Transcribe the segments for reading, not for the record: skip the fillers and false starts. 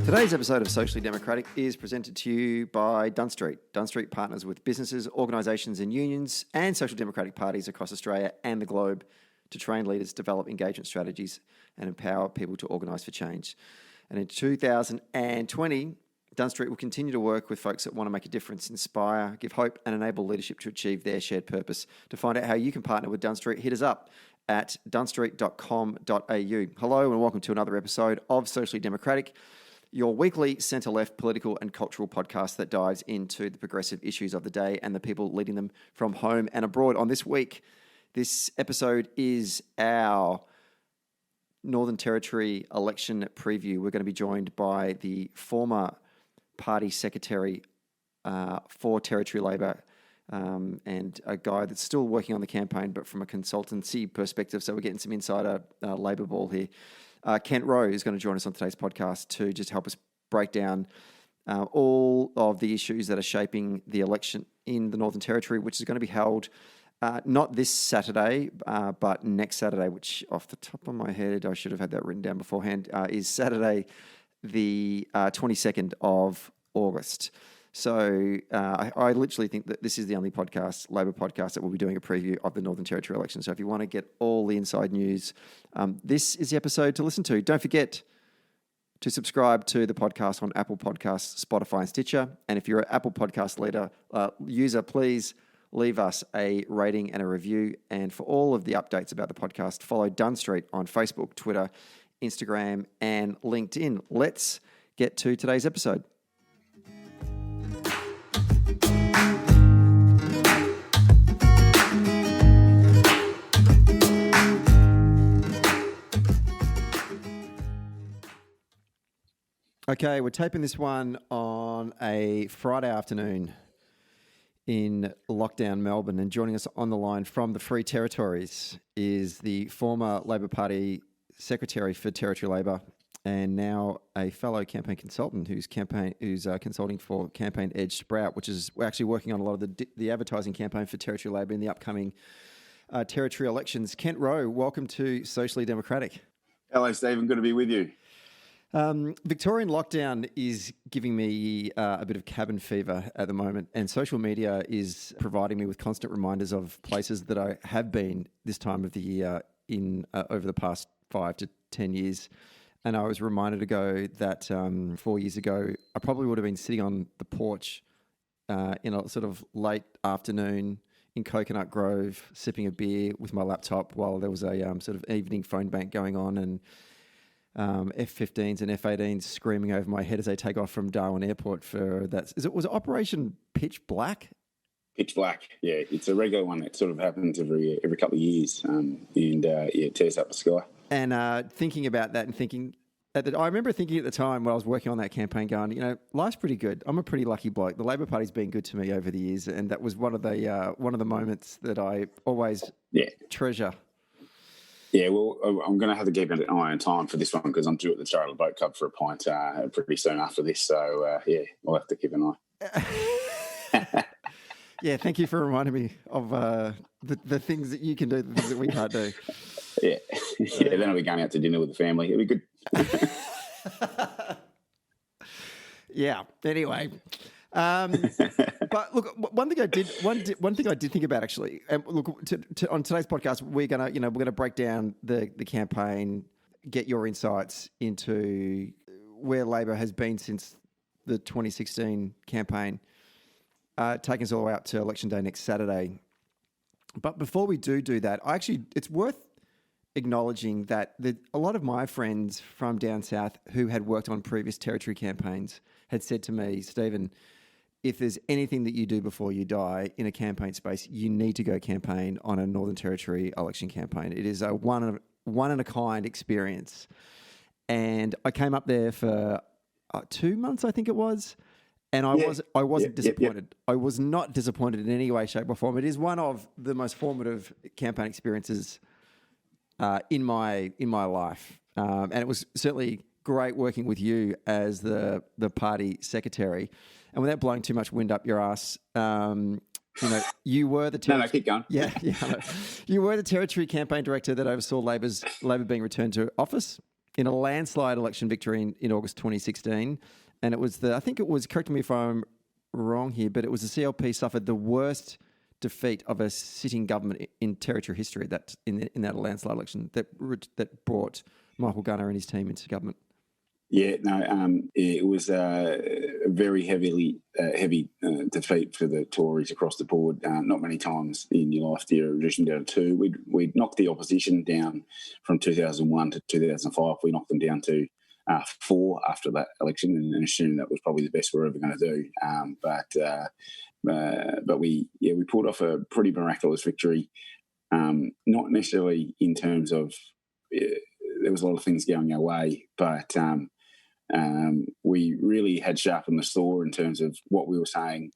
Today's episode of Socially Democratic is presented to you by Dunn Street. Dunn Street partners with businesses, organisations and unions and social democratic parties across Australia and the globe to train leaders, develop engagement strategies and empower people to organise for change. And in 2020, Dunn Street will continue to work with folks that want to make a difference, inspire, give hope and enable leadership to achieve their shared purpose. To find out how you can partner with Dunn Street, hit us up at dunnstreet.com.au. Hello and welcome to another episode of Socially Democratic, your weekly centre-left political and cultural podcast that dives into the progressive issues of the day and the people leading them from home and abroad. On this episode is our Northern Territory election preview. We're going to be joined by the former party secretary for Territory Labor and a guy that's still working on the campaign, but from a consultancy perspective. So we're getting some insider Labor ball here. Kent Rowe is going to join us on today's podcast to just help us break down all of the issues that are shaping the election in the Northern Territory, which is going to be held not this Saturday, but next Saturday, which off the top of my head, I should have had that written down beforehand, is Saturday, the 22nd of August. So I literally think that this is the only Labor podcast that will be doing a preview of the Northern Territory election. So if you want to get all the inside news, this is the episode to listen to. Don't forget to subscribe to the podcast on Apple Podcasts, Spotify and Stitcher. And if you're an Apple Podcast user, please leave us a rating and a review. And for all of the updates about the podcast, follow Dunn Street on Facebook, Twitter, Instagram and LinkedIn. Let's get to today's episode. Okay, we're taping this one on a Friday afternoon in lockdown Melbourne, and joining us on the line from the Free Territories is the former Labor Party Secretary for Territory Labor and now a fellow campaign consultant who's consulting for Campaign Edge Sprout, which is actually working on a lot of the advertising campaign for Territory Labor in the upcoming Territory elections. Kent Rowe, welcome to Socially Democratic. Hello, Stephen. Good to be with you. Victorian lockdown is giving me a bit of cabin fever at the moment, and social media is providing me with constant reminders of places that I have been this time of the year in over the past 5 to 10 years. And I was reminded ago that 4 years ago, I probably would have been sitting on the porch in a sort of late afternoon in Coconut Grove, sipping a beer with my laptop while there was a sort of evening phone bank going on, and F-15s and F-18s screaming over my head as they take off from Darwin Airport for that. Was it Operation Pitch Black? Pitch Black, yeah. It's a regular one that sort of happens every couple of years, it tears up the sky. And thinking about that and I remember thinking at the time when I was working on that campaign going, life's pretty good. I'm a pretty lucky bloke. The Labor Party's been good to me over the years, and that was one of the moments that I always treasure. Yeah, well, I'm going to have to keep an eye on time for this one because I'm due at the Charitable Boat Club for a pint pretty soon after this. So, we'll have to keep an eye. Yeah, thank you for reminding me of the things that you can do, the things that we can't do. Yeah, then I'll be going out to dinner with the family. It'll be good. Yeah, anyway. But look, one thing I did think about actually, and look, on today's podcast, we're gonna break down the campaign, get your insights into where Labor has been since the 2016 campaign, taking us all the way up to election day next Saturday. But before we do that, it's worth acknowledging that a lot of my friends from down south who had worked on previous Territory campaigns had said to me, Stephen, if there's anything that you do before you die in a campaign space, you need to go campaign on a Northern Territory election campaign. It is a one in a kind experience. And I came up there for 2 months, I think it was. And I wasn't disappointed. I was not disappointed in any way, shape or form. It is one of the most formative campaign experiences in my life. And it was certainly great working with you as the party secretary. And without blowing too much wind up your ass, you were the No, keep going. Yeah. You were the Territory campaign director that oversaw Labor being returned to office. in a landslide election victory in August 2016. And it was correct me if I'm wrong here, but it was the CLP suffered the worst defeat of a sitting government in Territory history in that landslide election that brought Michael Gunner and his team into government. Yeah, no, it was a very heavy defeat for the Tories across the board. Not many times in your life do you reduce them down to two. We'd knocked the opposition down from 2001 to 2005. We knocked them down to 4 after that election, and assumed that was probably the best we're ever going to do. But we pulled off a pretty miraculous victory. Not necessarily in terms of there was a lot of things going our way, but we really had sharpened the saw in terms of what we were saying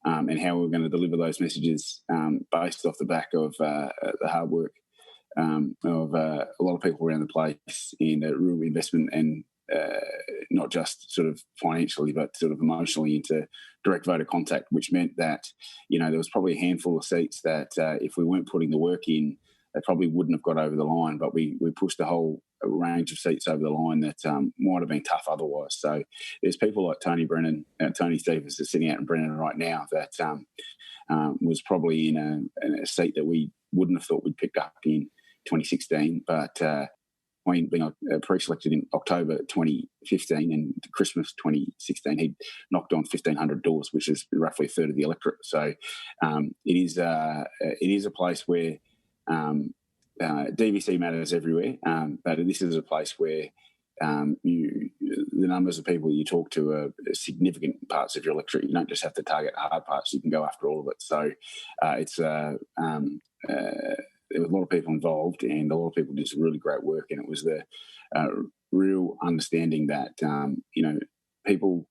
and how we were going to deliver those messages based off the back of the hard work of a lot of people around the place in real investment and not just sort of financially, but sort of emotionally into direct voter contact, which meant that, there was probably a handful of seats that if we weren't putting the work in, they probably wouldn't have got over the line. But we pushed a whole range of seats over the line that might have been tough otherwise. So there's people like Tony Stevens is sitting out in Brennan right now that was probably in a seat that we wouldn't have thought we'd picked up in 2016. But being pre-selected in October 2015 and Christmas 2016, he knocked on 1,500 doors, which is roughly a third of the electorate. So it is a place where DVC matters everywhere, but this is a place where the numbers of people you talk to are significant parts of your electorate. You don't just have to target hard parts; you can go after all of it. So there was a lot of people involved, and a lot of people did some really great work. And it was the real understanding that people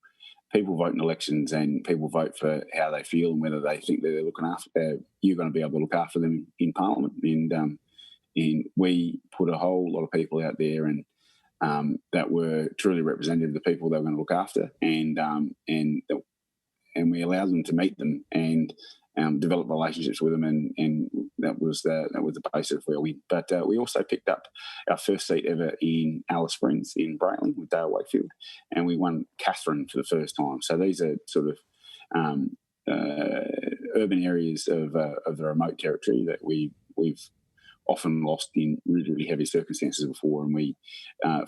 vote in elections, and people vote for how they feel and whether they think that they're looking after. You're going to be able to look after them in Parliament, and we put a whole lot of people out there, and that were truly representative of the people they were going to look after, and we allowed them to meet them and develop relationships with them, and that was the basis of where we. But we also picked up our first seat ever in Alice Springs in Braylon with Dale Wakefield, and we won Catherine for the first time. So these are sort of urban areas of the remote territory that we've often lost in really, really heavy circumstances before, and we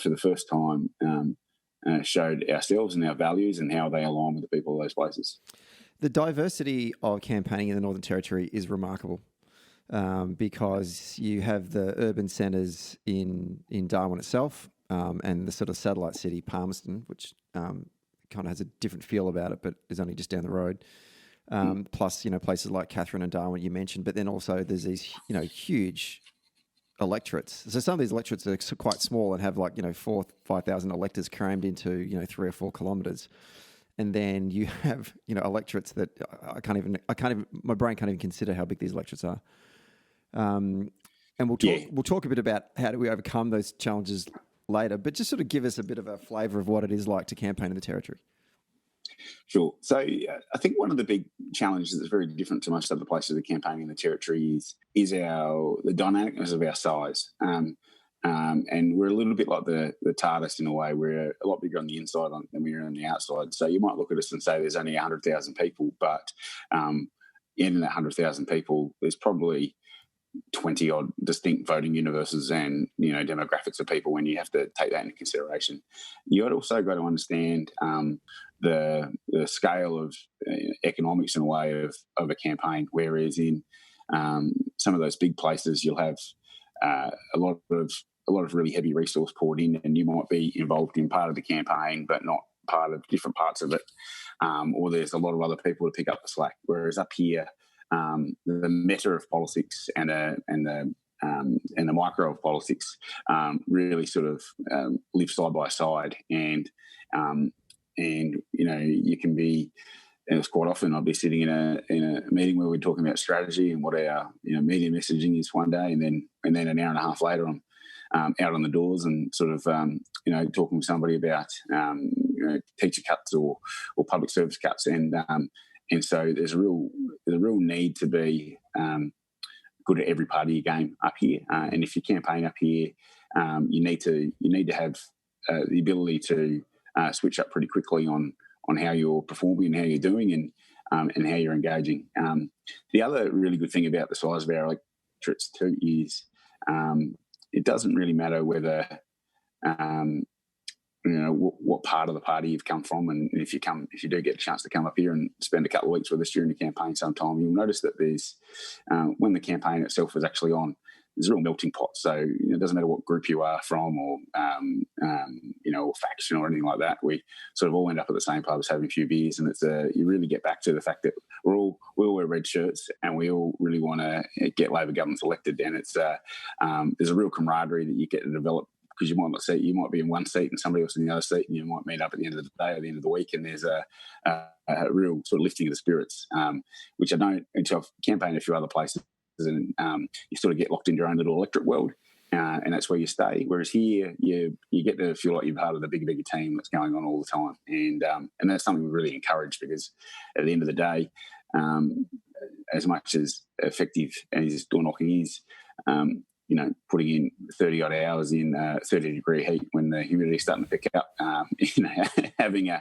for the first time showed ourselves and our values and how they align with the people of those places. The diversity of campaigning in the Northern Territory is remarkable because you have the urban centres in Darwin itself and the sort of satellite city, Palmerston, which kind of has a different feel about it, but is only just down the road. Plus, places like Catherine and Darwin you mentioned, but then also there's these, huge electorates. So some of these electorates are quite small and have 4,000-5,000 electors crammed into 3 or 4 kilometres. And then you have, electorates that my brain can't even consider how big these electorates are. And we'll talk a bit about how do we overcome those challenges later, but just sort of give us a bit of a flavour of what it is like to campaign in the Territory. Sure. So I think one of the big challenges that's very different to most other places of campaigning in the Territory is the dynamicness of our size. And we're a little bit like the TARDIS in a way. We're a lot bigger on the inside than we are on the outside. So you might look at us and say there's only 100,000 people, but in that 100,000 people, there's probably 20-odd distinct voting universes and, demographics of people when you have to take that into consideration. You've also got to understand the scale of economics in a way of a campaign, whereas in some of those big places you'll have a lot of really heavy resource poured in, and you might be involved in part of the campaign but not part of different parts of it, or there's a lot of other people to pick up the slack. Whereas up here, the meta of politics and the micro of politics really sort of live side by side, and you can be. And it's quite often I'll be sitting in a meeting where we're talking about strategy and what our media messaging is one day, and then an hour and a half later I'm out on the doors and sort of talking with somebody about teacher cuts or public service cuts, and so there's a real need to be good at every part of your game up here. And if you campaign up here, you need to have the ability to switch up pretty quickly on how you're performing and how you're doing and how you're engaging. The other really good thing about the size of our electorates too is it doesn't really matter whether what part of the party you've come from, and if you do get a chance to come up here and spend a couple of weeks with us during the campaign sometime, you'll notice that there's when the campaign itself is actually on, there's a real melting pot. So it doesn't matter what group you are from or or faction or anything like that. We sort of all end up at the same pubs having a few beers, and it's you really get back to the fact that we all wear red shirts and we all really want to get Labor governments elected. And it's there's a real camaraderie that you get to develop, because you might be in one seat and somebody else in the other seat, and you might meet up at the end of the day or the end of the week, and there's a real sort of lifting of the spirits, which I don't until I've campaigned a few other places, and you sort of get locked in your own little electorate world, and that's where you stay. Whereas here, you get to feel like you're part of the bigger team that's going on all the time, and that's something we really encourage, because at the end of the day, as much as effective as door knocking is, putting in 30-odd hours in 30-degree heat when the humidity's starting to pick up, having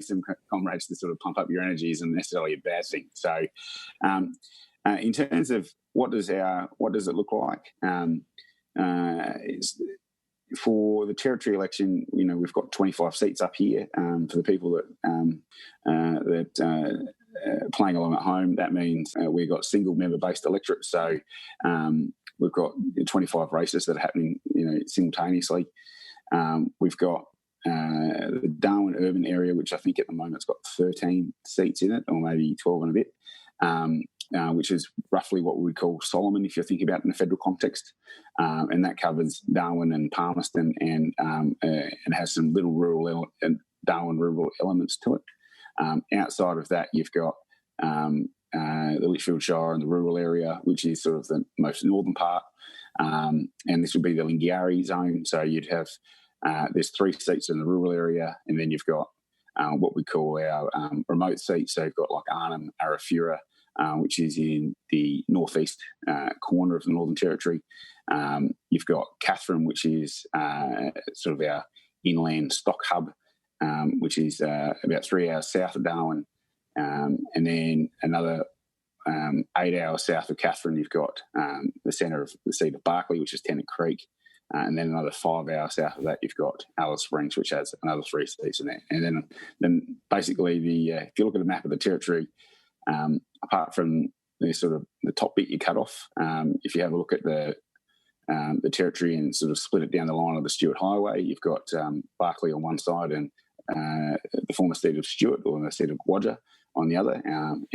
some comrades to sort of pump up your energy isn't necessarily a bad thing. So in terms of what does it look like? For the territory election, we've got 25 seats up here. For the people that playing along at home, that means we've got single-member-based electorates. So we've got 25 races that are happening, simultaneously. We've got the Darwin urban area, which I think at the moment's got 13 seats in it, or maybe 12 and a bit, which is roughly what we would call Solomon if you think about it in a federal context. And that covers Darwin and Palmerston and has some little Darwin rural elements to it. Outside of that, you've got the Litchfield Shire and the rural area, which is sort of the most northern part, and this would be the Lingiari zone. So you'd have there's 3 seats in the rural area, and then you've got what we call our remote seats. So you've got like Arnhem, Arafura, which is in the northeast corner of the Northern Territory. You've got Catherine, which is sort of our inland stock hub, which is about 3 hours south of Darwin. And then another 8 hours south of Catherine, you've got the centre of the seat of Barclay, which is Tennant Creek. And then another 5 hours south of that, you've got Alice Springs, which has another 3 seats in there. And then basically, if you look at a map of the territory, apart from the sort of the top bit you cut off, if you have a look at the territory and sort of split it down the line of the Stuart Highway, you've got Barclay on one side and the former seat of Stuart, or the seat of Wodger, on the other, and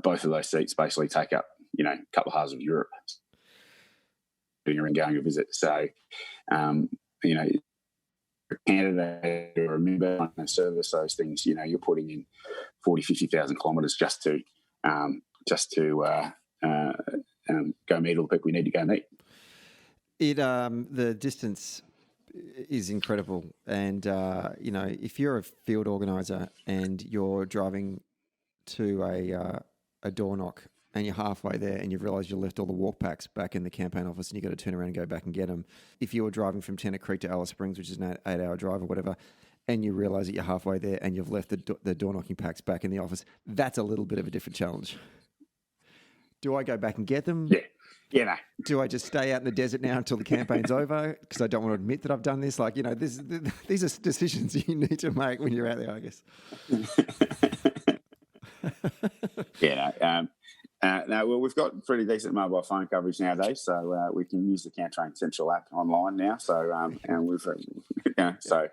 both of those seats basically take up, a couple of halves of Europe and going a visit. So, a candidate or a member on a service, those things, you're putting in 40, 50,000 kilometres just to go meet all the people we need to go meet. The distance is incredible, and if you're a field organizer and you're driving to a door knock and you're halfway there and you've realised you left all the walk packs back in the campaign office and you've got to turn around and go back and get them. If you were driving from Tennant Creek to Alice Springs, which is an 8-hour drive or whatever, and you realise that you're halfway there and you've left the door knocking packs back in the office, that's a little bit of a different challenge. Do I go back and get them? Yeah. Yeah, no. Do I just stay out in the desert now until the campaign's over because I don't want to admit that I've done this? These are decisions you need to make when you're out there, I guess. Yeah, no, well, we've got pretty decent mobile phone coverage nowadays, so we can use the Cantrain Central app online now. So, and we've, so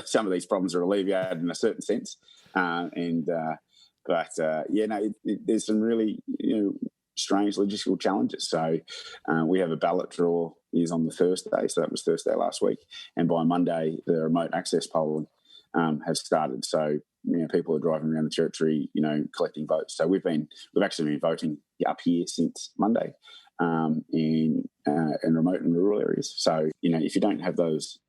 some of these problems are alleviated in a certain sense. There's some really, strange logistical challenges. So we have a ballot draw is on the Thursday, so that was Thursday last week, and by Monday the remote access polling has started. So people are driving around the territory, collecting votes. So we've actually been voting up here since Monday in remote and rural areas. So if you don't have those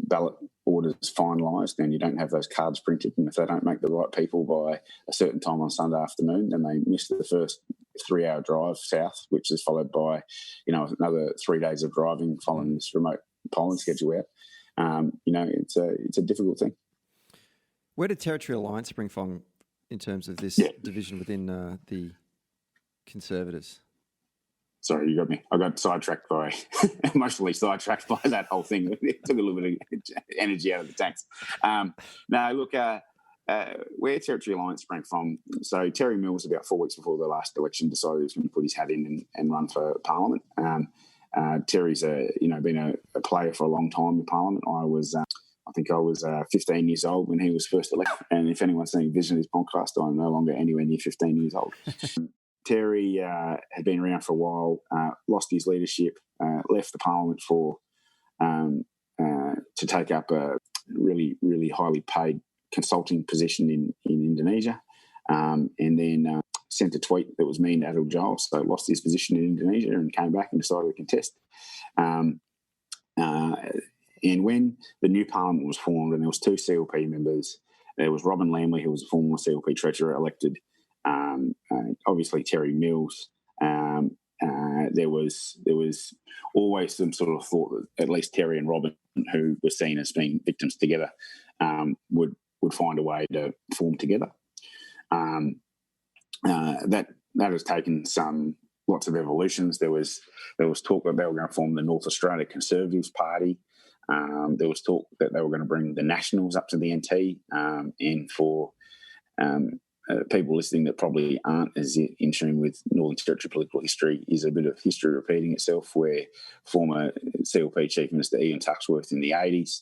ballot orders finalised and you don't have those cards printed, and if they don't make the right people by a certain time on Sunday afternoon, then they miss the first 3-hour drive south, which is followed by, another 3 days of driving following this remote polling schedule out. It's a difficult thing. Where did Territory Alliance spring from in terms of this division within the Conservatives? Sorry, you got me. I got emotionally sidetracked by that whole thing. It took a little bit of energy out of the tanks. Where Territory Alliance sprang from, so Terry Mills, about 4 weeks before the last election, decided he was going to put his hat in and run for Parliament. Terry's been a player for a long time in Parliament. I think I was 15 years old when he was first elected. And if anyone's seen Vision of his podcast, I'm no longer anywhere near 15 years old. Terry had been around for a while, lost his leadership, left the Parliament to take up a really, really highly paid consulting position in Indonesia, and then sent a tweet that was mean to Adil Giles, so lost his position in Indonesia and came back and decided to contest. And when the new Parliament was formed, and there was 2 CLP members, there was Robin Lamley, who was a former CLP treasurer, elected. Obviously Terry Mills. There was always some sort of thought that at least Terry and Robin, who were seen as being victims together, would find a way to form together. That has taken lots of evolutions. There was talk that they were going to form the North Australia Conservatives Party. There was talk that they were going to bring the Nationals up to the NT, and for people listening that probably aren't as in tune with Northern Territory political history, is a bit of history repeating itself, where former CLP Chief Minister Ian Tuxworth in the 80s,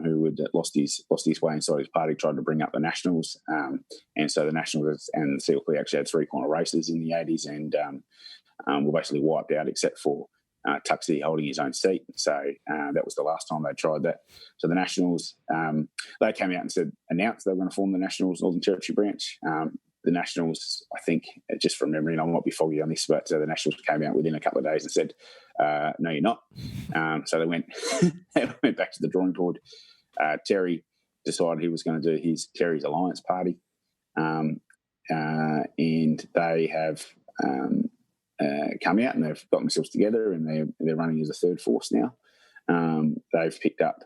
who had lost his way inside his party, tried to bring up the Nationals. And so the Nationals and the CLP actually had 3 corner races in the 80s, and were basically wiped out except for Tuxie holding his own seat. So that was the last time they tried that. So the Nationals, they came out and announced they were going to form the Nationals Northern Territory branch. The Nationals, I think, just from memory, and I might be foggy on this, but the Nationals came out within a couple of days and said, no, you're not. So they went back to the drawing board. Terry decided he was going to do Terry's Alliance Party, and they have come out and they've got themselves together, and they're running as a third force now. They've picked up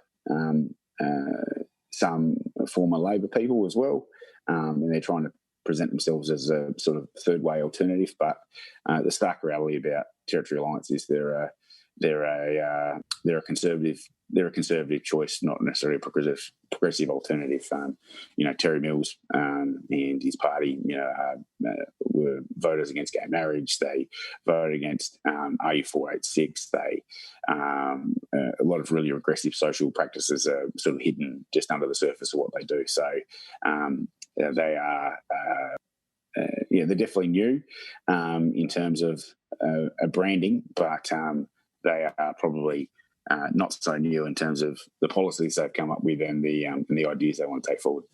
some former Labor people as well, and they're trying to present themselves as a sort of third way alternative. But the stark reality about Territory Alliance is they're a conservative choice, not necessarily a progressive alternative. Terry Mills and his party, were voters against gay marriage. They voted against RU486. They a lot of really regressive social practices are sort of hidden just under the surface of what they do. So they are. They're definitely new in terms of branding, but they are probably not so new in terms of the policies they've come up with and the ideas they want to take forward.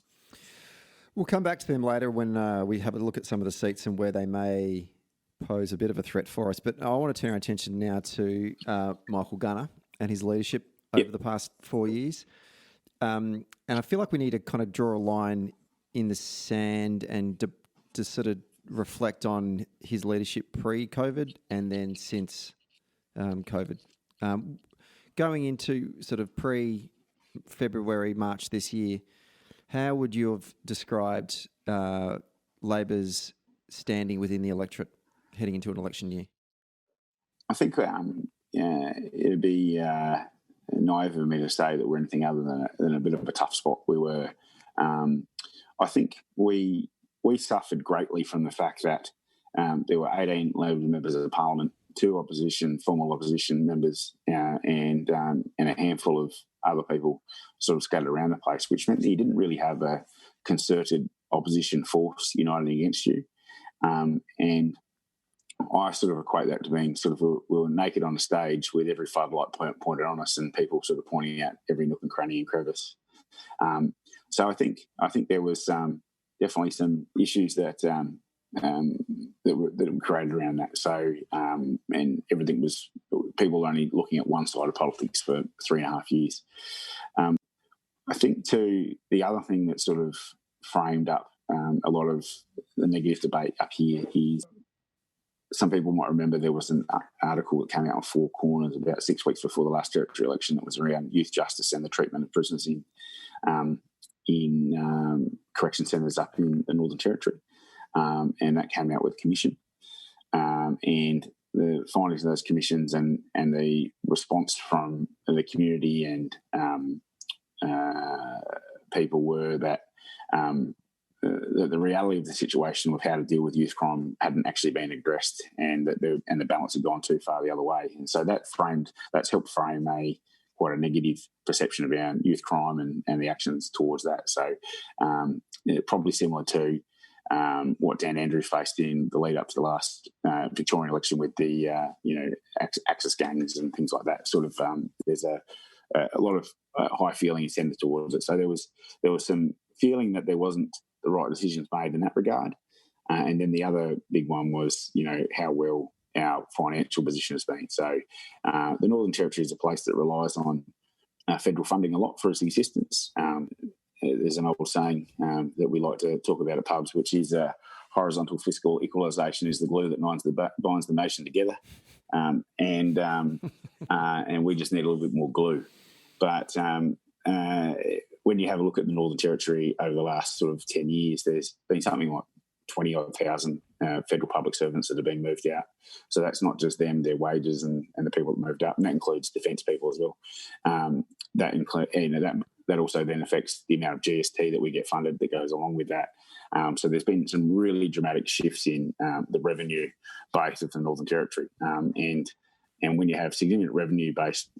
We'll come back to them later when we have a look at some of the seats and where they may pose a bit of a threat for us. But I want to turn our attention now to Michael Gunner and his leadership over the past 4 years. And I feel like we need to kind of draw a line in the sand and to sort of reflect on his leadership pre-COVID and then since COVID. Going into sort of pre-February, March this year, how would you have described Labor's standing within the electorate heading into an election year? I think it'd be naive of me to say that we're anything other than a bit of a tough spot. We were. I think we suffered greatly from the fact that there were 18 Labor members of the Parliament, 2 formal opposition members, and a handful of other people sort of scattered around the place, which meant that you didn't really have a concerted opposition force united against you. And I sort of equate that to being sort of we were naked on a stage with every floodlight pointed on us and people sort of pointing out every nook and cranny and crevice. So I think there was definitely some issues that were created around that. So and everything was people only looking at one side of politics for 3.5 years. I think too the other thing that sort of framed up a lot of the negative debate up here is some people might remember there was an article that came out on Four Corners about 6 weeks before the last territory election that was around youth justice and the treatment of prisoners in correction centres up in the Northern Territory. And that came out with a commission. And the findings of those commissions and the response from the community and people were that the reality of the situation with how to deal with youth crime hadn't actually been addressed, and that the balance had gone too far the other way. And so that's helped frame quite a negative perception around youth crime and the actions towards that. So probably similar to what Dan Andrews faced in the lead up to the last Victorian election with the Axis gangs and things like that. Sort of there's a lot of high feeling centred towards it. So there was some feeling that there wasn't the right decisions made in that regard. And then the other big one was, how well our financial position has been. So the Northern Territory is a place that relies on federal funding a lot for its existence. There's an old saying that we like to talk about at pubs, which is horizontal fiscal equalisation is the glue that binds the nation together. And we just need a little bit more glue. But when you have a look at the Northern Territory over the last sort of 10 years, there's been something like 20,000 federal public servants that have been moved out. So that's not just them, their wages and the people that moved up, and that includes defence people as well. That also then affects the amount of GST that we get funded that goes along with that. So there's been some really dramatic shifts in the revenue base of the Northern Territory. And when you have significant revenue-based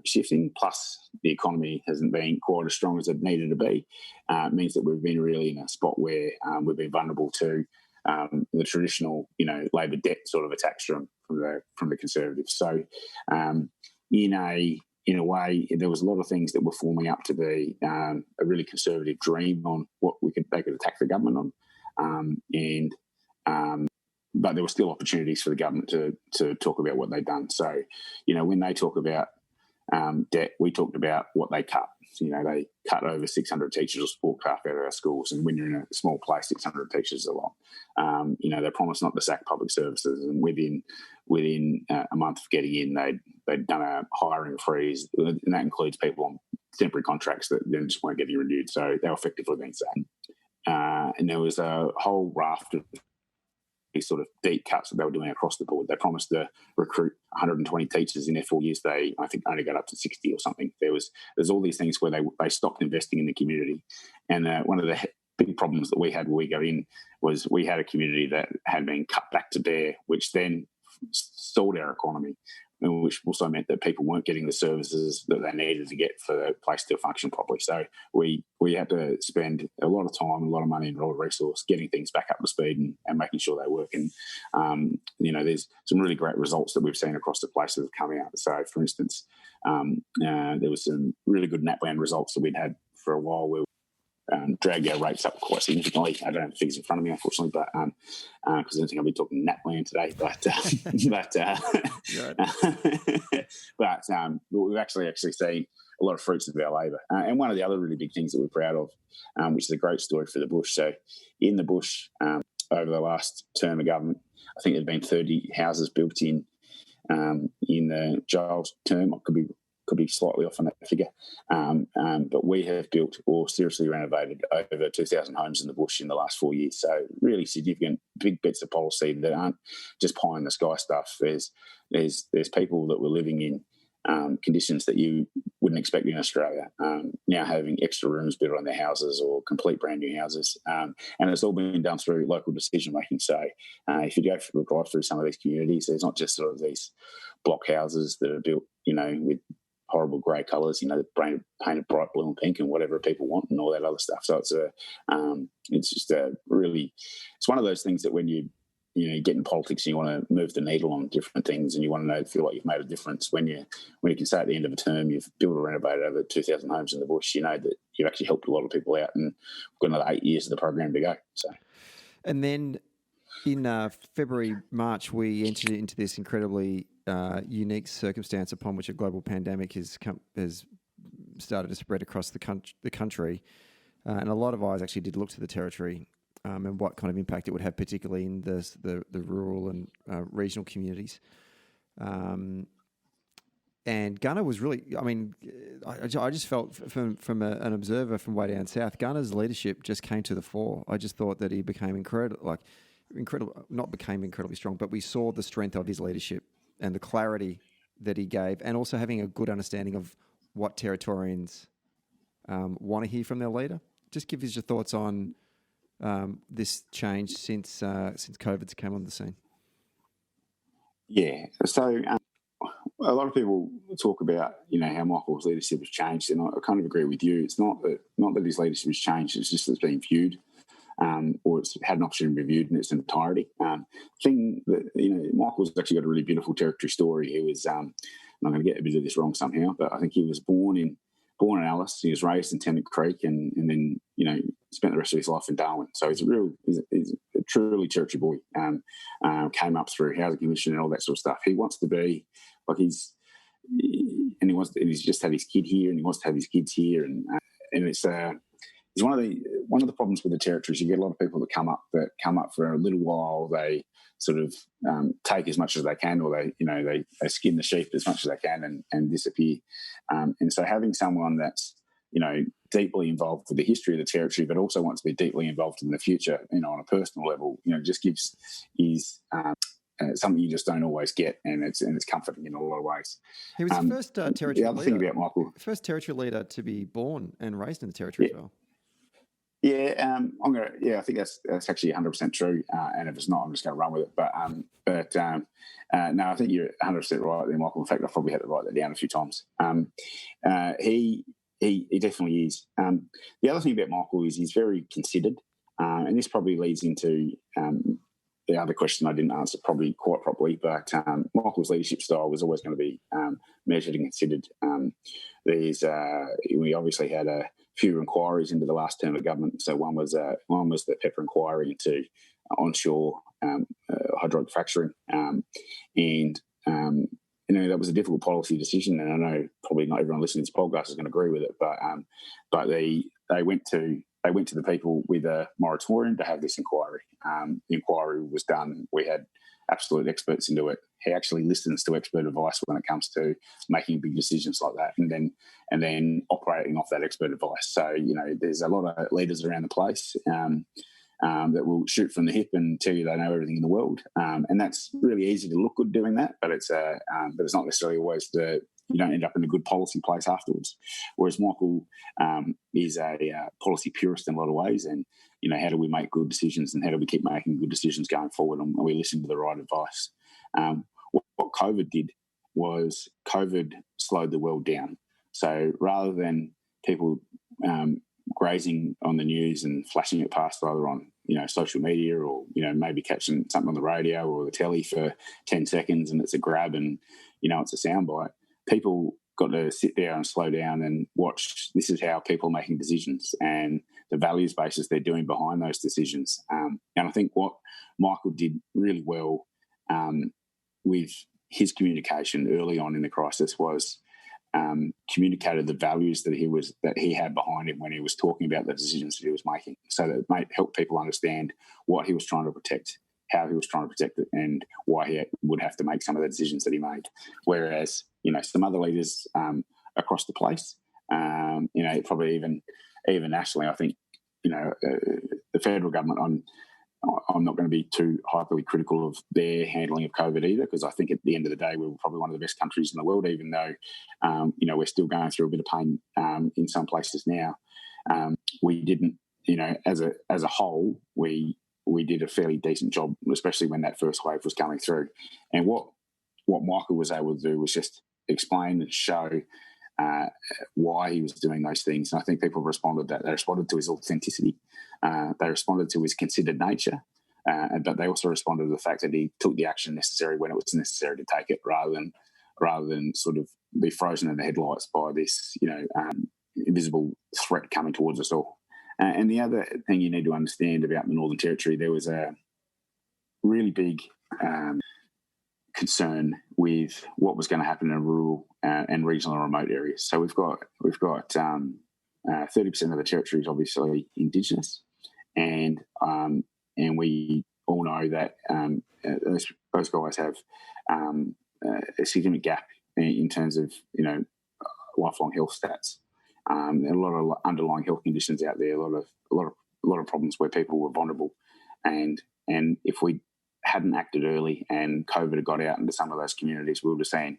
shifting, plus the economy hasn't been quite as strong as it needed to be, it means that we've been really in a spot where we've been vulnerable to the traditional, Labor debt sort of attacks from the Conservatives. So in a way, there was a lot of things that were forming up to be a really conservative dream on what they could attack the government on, but there were still opportunities for the government to talk about what they'd done. So, when they talk about debt, we talked about what they cut. They cut over 600 teachers or support staff out of our schools, and when you're in a small place, 600 teachers is a lot. They promised not to sack public services, and within a month of getting in, they'd done a hiring freeze, and that includes people on temporary contracts that then just weren't getting renewed. So they were effectively being sacked. And there was a whole raft of these sort of deep cuts that they were doing across the board. They promised to recruit 120 teachers in their 4 years. They, I think, only got up to 60 or something. There's all these things where they stopped investing in the community. And one of the big problems that we had when we got in was we had a community that had been cut back to bare, which then stalled our economy, which also meant that people weren't getting the services that they needed to get for the place to function properly. So we had to spend a lot of time, a lot of money and a lot of resource getting things back up to speed and making sure they work. And, there's some really great results that we've seen across the place that have come out. So, for instance, there was some really good NAPLAN results that we'd had for a while where dragged our rates up quite significantly. I don't have the figures in front of me, unfortunately, but because I don't think I'll be talking NAPLAN today. But we've actually seen a lot of fruits of our labour. And one of the other really big things that we're proud of, which is a great story for the bush. So in the bush, over the last term of government, I think there've been 30 houses built in the Giles term. I could be slightly off on that figure. But we have built or seriously renovated over 2,000 homes in the bush in the last 4 years. So really significant, big bits of policy that aren't just pie in the sky stuff. There's people that were living in conditions that you wouldn't expect in Australia, now having extra rooms built on their houses or complete brand new houses. And it's all been done through local decision making. So if you go for a drive through some of these communities, there's not just sort of these block houses that are built, with horrible grey colours, painted bright blue and pink and whatever people want and all that other stuff. So it's one of those things that when you get in politics and you want to move the needle on different things and you want to feel like you've made a difference, when you can say at the end of a term you've built or renovated over 2,000 homes in the bush, that you've actually helped a lot of people out, and we've got another 8 years of the program to go. So, and then in February, March, we entered into this incredibly unique circumstance upon which a global pandemic has started to spread across the country. And a lot of eyes actually did look to the Territory and what kind of impact it would have, particularly in the rural and regional communities. And Gunner was really, I mean, I just felt from an observer from way down south, Gunner's leadership just came to the fore. I just thought that he became not became incredibly strong, but we saw the strength of his leadership and the clarity that he gave, and also having a good understanding of what Territorians want to hear from their leader. Just give us your thoughts on this change since COVID's come on the scene. Yeah, so a lot of people talk about how Michael's leadership has changed, and I kind of agree with you. It's not that his leadership has changed; it's just that it's been viewed, or it's had an opportunity to be viewed in its entirety. Thing that Michael's actually got a really beautiful territory story. He was I'm going to get a bit of this wrong somehow, but I think he was born in Alice. He was raised in Tennant Creek, and then spent the rest of his life in Darwin. So he's a truly territory boy. Came up through housing commission and all that sort of stuff. He wants to be like he's just had his kid here, and he wants to have his kids here, and it's one of the problems with the territories. You get a lot of people that come up for a little while. They sort of take as much as they can, or they skin the sheep as much as they can and disappear. And so having someone that's deeply involved with the history of the territory, but also wants to be deeply involved in the future, on a personal level, just gives something you just don't always get, and it's comforting in a lot of ways. He was the first territory leader. The other thing about Michael, first territory leader to be born and raised in the territory as well. Yeah, I think that's actually 100% true. And if it's not, I'm just going to run with it. No, I think you're 100% right there, Michael. In fact, I've probably had to write that down a few times. He definitely is. The other thing about Michael is he's very considered, and this probably leads into the other question I didn't answer probably quite properly. But Michael's leadership style was always going to be measured and considered. We obviously had a few inquiries into the last term of government. So one was the Pepper inquiry into onshore hydraulic fracturing, and that was a difficult policy decision. And I know probably not everyone listening to this podcast is going to agree with it, but they went to the people with a moratorium to have this inquiry. The inquiry was done. We had absolute experts into it. He actually listens to expert advice when it comes to making big decisions like that, and then operating off that expert advice. So there's a lot of leaders around the place that will shoot from the hip and tell you they know everything in the world, and that's really easy to look good doing that. But it's not necessarily always you don't end up in a good policy place afterwards. Whereas Michael is a policy purist in a lot of ways, and how do we make good decisions, and how do we keep making good decisions going forward, and we listen to the right advice. What COVID did was COVID slowed the world down. So rather than people grazing on the news and flashing it past either on social media, or maybe catching something on the radio or the telly for 10 seconds and it's a grab and it's a soundbite, people got to sit there and slow down and watch. This is how people are making decisions and the values basis they're doing behind those decisions. And I think what Michael did really well with his communication early on in the crisis was communicated the values that he had behind him when he was talking about the decisions that he was making, so that it might help people understand what he was trying to protect, how he was trying to protect it, and why he would have to make some of the decisions that he made. Whereas some other leaders across the place, probably even nationally, I think the federal government, I'm not going to be too hyperly critical of their handling of COVID either, because I think at the end of the day, we were probably one of the best countries in the world, even though, we're still going through a bit of pain in some places now. We didn't, as a whole, we did a fairly decent job, especially when that first wave was coming through. And what Michael was able to do was just explain and show why he was doing those things. And I think people responded to that. They responded to his authenticity. They responded to his considered nature. But they also responded to the fact that he took the action necessary when it was necessary to take it, rather than sort of be frozen in the headlights by this, invisible threat coming towards us all. And the other thing you need to understand about the Northern Territory, there was a really big concern with what was going to happen in rural and regional and remote areas. So we've got 30% of the territory is obviously Indigenous, and we all know that those guys have a significant gap in terms of lifelong health stats. There are a lot of underlying health conditions out there, a lot of problems where people were vulnerable, and if we hadn't acted early and COVID had got out into some of those communities, we would have seen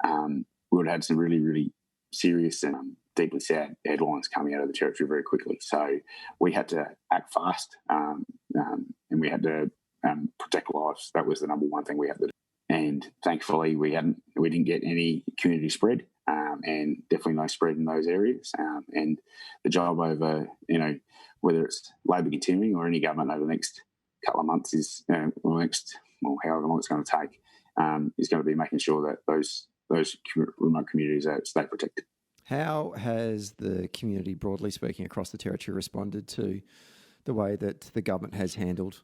we would have had some really, really serious and deeply sad headlines coming out of the Territory very quickly. So we had to act fast, and we had to protect lives. That was the number one thing we had to do. And thankfully, we didn't get any community spread, and definitely no spread in those areas. And the job over, whether it's Labor continuing or any government over the next couple of months is, however long it's going to take, is going to be making sure that those remote communities stay protected. How has the community, broadly speaking, across the Territory responded to the way that the government has handled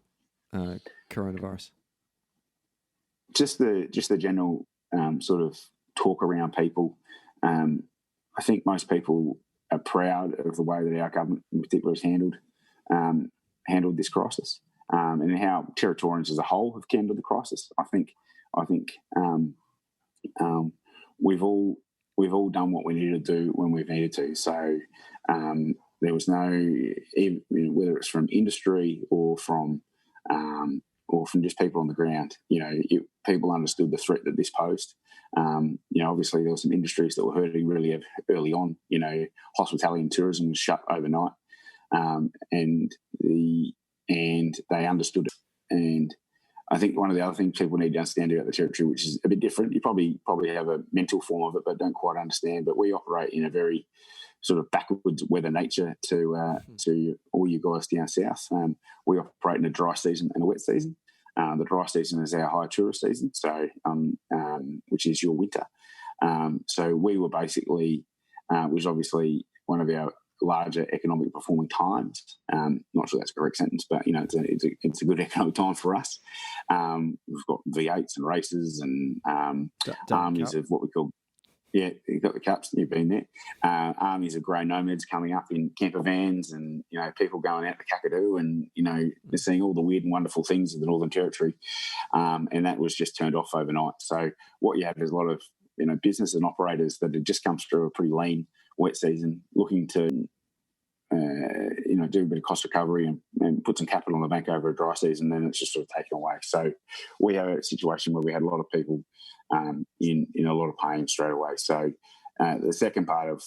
coronavirus? Just the general sort of talk around people. I think most people are proud of the way that our government in particular has handled this crisis, and how Territorians as a whole have handled the crisis. I think we've all done what we needed to do when we've needed to. So there was no, whether it's from industry or from just people on the ground, people understood the threat that this posed. Obviously there were some industries that were hurting really early on. Hospitality and tourism was shut overnight, and they understood it. And I think one of the other things people need to understand about the Territory, which is a bit different, you probably have a mental form of it, but don't quite understand. But we operate in a very sort of backwards weather nature to all you guys down south. We operate in a dry season and a wet season. The dry season is our high tourist season, so which is your winter. So we were basically, which is obviously one of our larger economic performing times. Not sure that's a correct sentence, but it's a good economic time for us. We've got V8s and races and armies of what we call. Yeah, you've got the cups. You've been there. Armies of grey nomads coming up in camper vans, and people going out to Kakadu, and they're seeing all the weird and wonderful things of the Northern Territory, and that was just turned off overnight. So what you have is a lot of business and operators that had just come through a pretty lean wet season, looking to do a bit of cost recovery and put some capital in the bank over a dry season, then it's just sort of taken away. So we have a situation where we had a lot of people in a lot of pain straight away. So the second part of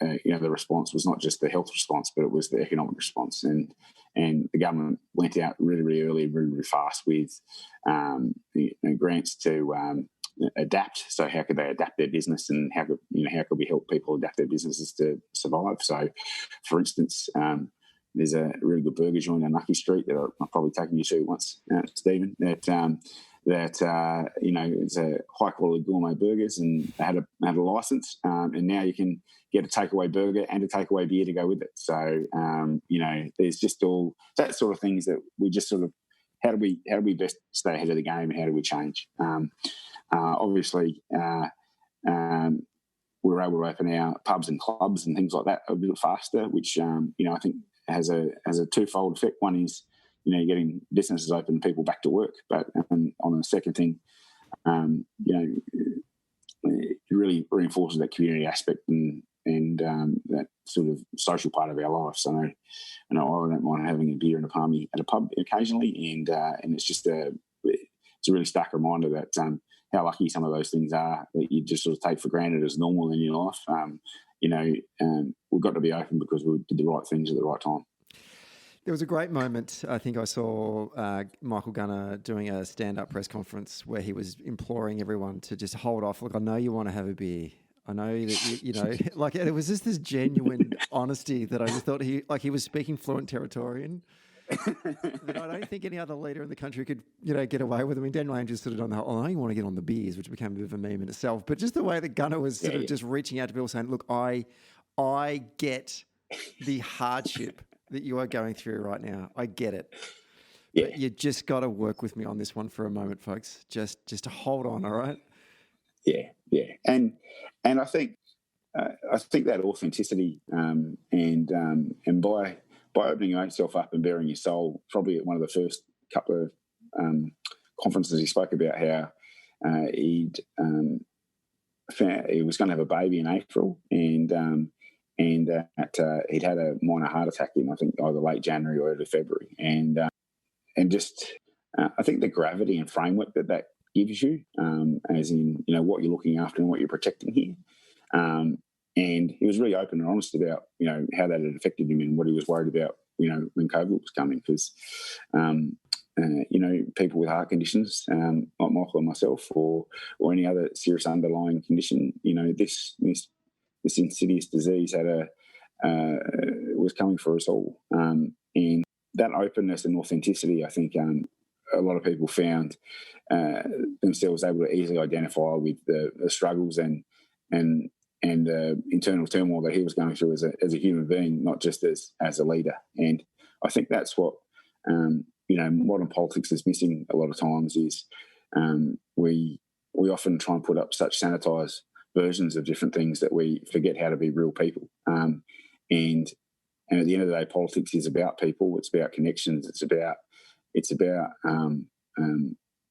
the response was not just the health response, but it was the economic response, and the government went out really, really early, really, really fast with grants to adapt. So how could they adapt their business, and how could we help people adapt their businesses to survive? So, for instance, there's a really good burger joint on Nucky Street that I've probably taken you to once, Stephen. That it's a high quality gourmet burgers, and they had a license, and now you can get a takeaway burger and a takeaway beer to go with it. So there's just all that sort of things that we just sort of how do we best stay ahead of the game, and how do we change? Obviously, we were able to open our pubs and clubs and things like that a bit faster, which I think has a twofold effect. One is getting businesses open, people back to work, but on the second thing, it really reinforces that community aspect and that sort of social part of our life. So I don't mind having a beer and a palmy at a pub occasionally, and it's just it's a really stark reminder that how lucky some of those things are that you just sort of take for granted as normal in your life. We've got to be open because we did the right things at the right time. There was a great moment. I think I saw Michael Gunner doing a stand-up press conference where he was imploring everyone to just hold off. Look, I know you want to have a beer. I know that like it was just this genuine honesty that I just thought he was speaking fluent Territorian. That I don't think any other leader in the country could, get away with. I mean, Daniel Andrews sort of on the whole, I know you want to get on the beers, which became a bit of a meme in itself, but just the way that Gunner was sort of just reaching out to people saying, look, I get the hardship that you are going through right now. I get it. Yeah. But you just got to work with me on this one for a moment, folks. Just to hold on, all right? Yeah. And I think that authenticity and by opening yourself up and bearing your soul, probably at one of the first couple of conferences, he spoke about how he was going to have a baby in April, and he'd had a minor heart attack in, I think, either late January or early February, and just I think the gravity and framework that gives you, as in, you know, what you're looking after and what you're protecting here. And he was really open and honest about, you know, how that had affected him and what he was worried about, you know, when COVID was coming, because, you know, people with heart conditions, like Michael and myself, or any other serious underlying condition, you know, this insidious disease was coming for us all. And that openness and authenticity, I think, a lot of people found themselves able to easily identify with the struggles and internal turmoil that he was going through as a human being, not just as a leader. And I think that's what you know, modern politics is missing a lot of times, is we often try and put up such sanitized versions of different things that we forget how to be real people. And at the end of the day, politics is about people. It's about connections. It's about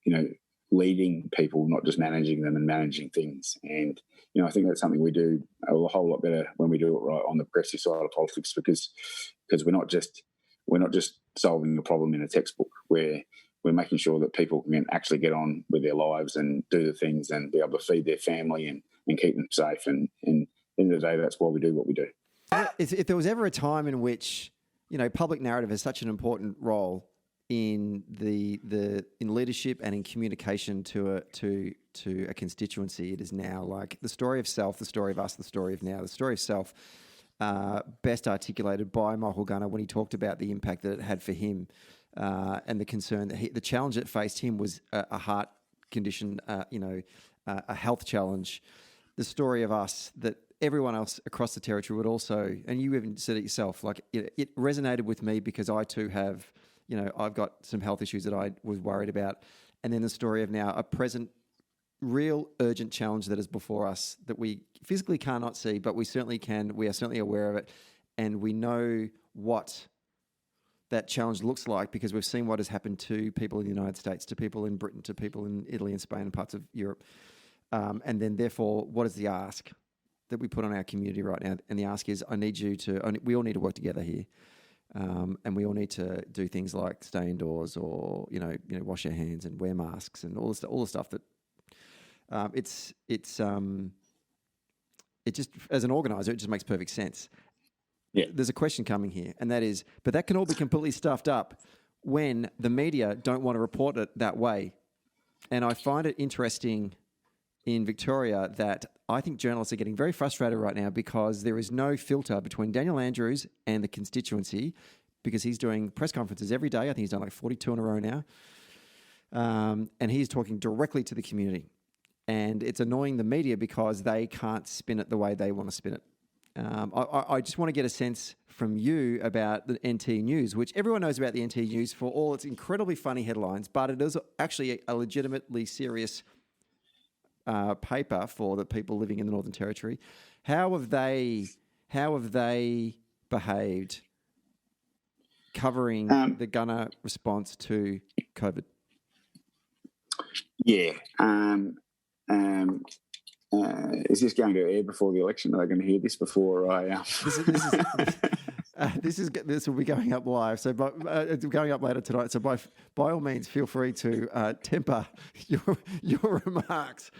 you know, leading people, not just managing them and managing things. And, you know, I think that's something we do a whole lot better when we do it right on the progressive side of politics, because we're not just solving a problem in a textbook. We're making sure that people can actually get on with their lives and do the things and be able to feed their family and keep them safe. And at the end of the day, that's why we do what we do. If there was ever a time in which, you know, public narrative has such an important role in in leadership and in communication to a constituency, it is now. Like the story of self, the story of us, the story of now. The story of self, best articulated by Michael Gunner when he talked about the impact that it had for him, and the concern that the challenge that faced him was a heart condition, you know, a health challenge. The story of us that everyone else across the territory would also, and you even said it yourself, like it resonated with me because I too have, you know, I've got some health issues that I was worried about. And then the story of now a present, real urgent challenge that is before us that we physically cannot see, but we certainly can. We are certainly aware of it. And we know what that challenge looks like because we've seen what has happened to people in the United States, to people in Britain, to people in Italy and Spain and parts of Europe. And then therefore, what is the ask that we put on our community right now? And the ask is, we all need to work together here. And we all need to do things like stay indoors, or you know, wash our hands and wear masks and all the stuff that it just, as an organizer, it just makes perfect sense. Yeah. There's a question coming here, and that is, but that can all be completely stuffed up when the media don't want to report it that way. And I find it interesting in Victoria that I think journalists are getting very frustrated right now because there is no filter between Daniel Andrews and the constituency, because he's doing press conferences every day. I think he's done like 42 in a row now. And he's talking directly to the community. And it's annoying the media because they can't spin it the way they want to spin it. I just want to get a sense from you about the NT News, which everyone knows about the NT News for all its incredibly funny headlines, but it is actually a legitimately serious paper for the people living in the Northern Territory. How have they behaved covering the Gunner response to COVID? Yeah. Is this going to air before the election? Are they going to hear this before I? This will be going up live. So, it's going up later tonight. So, by all means, feel free to temper your remarks,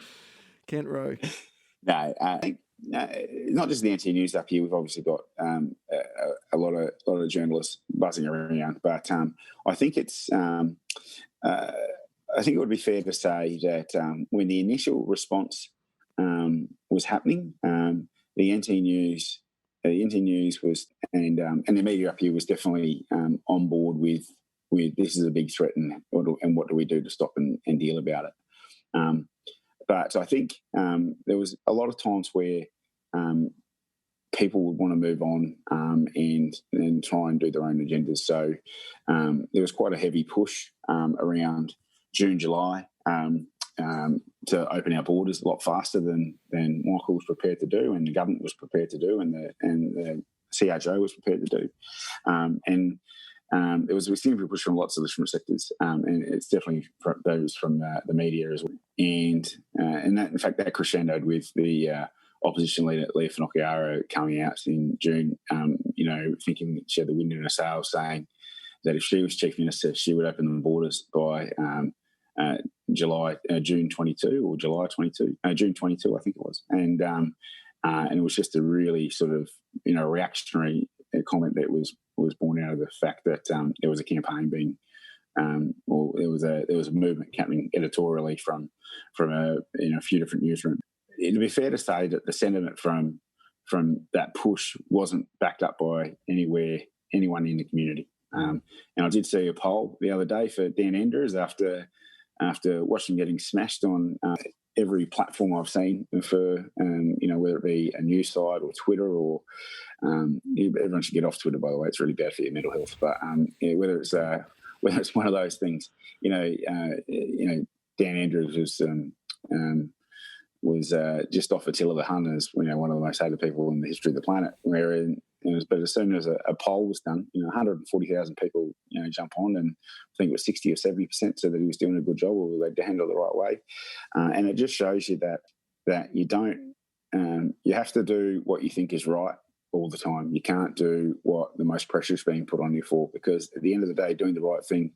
Kent Rowe. No, I think not just the NT News up here. We've obviously got a lot of journalists buzzing around, but I think it's. I think it would be fair to say that when the initial response was happening, the NT News was, and the media up here was definitely on board with this is a big threat and what do we do to stop and deal about it. But I think there was a lot of times where people would want to move on and try and do their own agendas. So there was quite a heavy push around June, July to open our borders a lot faster than Michael was prepared to do, and the government was prepared to do, and CHO was prepared to do. There was a significant push from lots of different sectors, and it's definitely those from the media as well. And that, in fact, that crescendoed with the opposition leader, Leah Finocchiaro, coming out in June, thinking that she had the wind in her sails, saying that if she was Chief Minister, she would open the borders by June 22 or July 22, June 22, I think it was. And it was just a really sort of, reactionary comment that was born out of the fact that there was a campaign being, there was a movement happening editorially from a few different newsrooms. It'd be fair to say that the sentiment from that push wasn't backed up by anyone in the community. And I did see a poll the other day for Dan Andrews after watching getting smashed on every platform I've seen for, whether it be a news site or Twitter or everyone should get off Twitter, by the way. It's really bad for your mental health. But whether it's one of those things, Dan Andrews was just off Attila the Hun as one of the most hated people in the history of the planet. But as soon as a poll was done, 140,000 people, jump on, and I think it was 60 or 70% said that he was doing a good job or they'd handle it the right way. And it just shows you that you don't, you have to do what you think is right all the time. You can't do what the most pressure is being put on you for, because at the end of the day, doing the right thing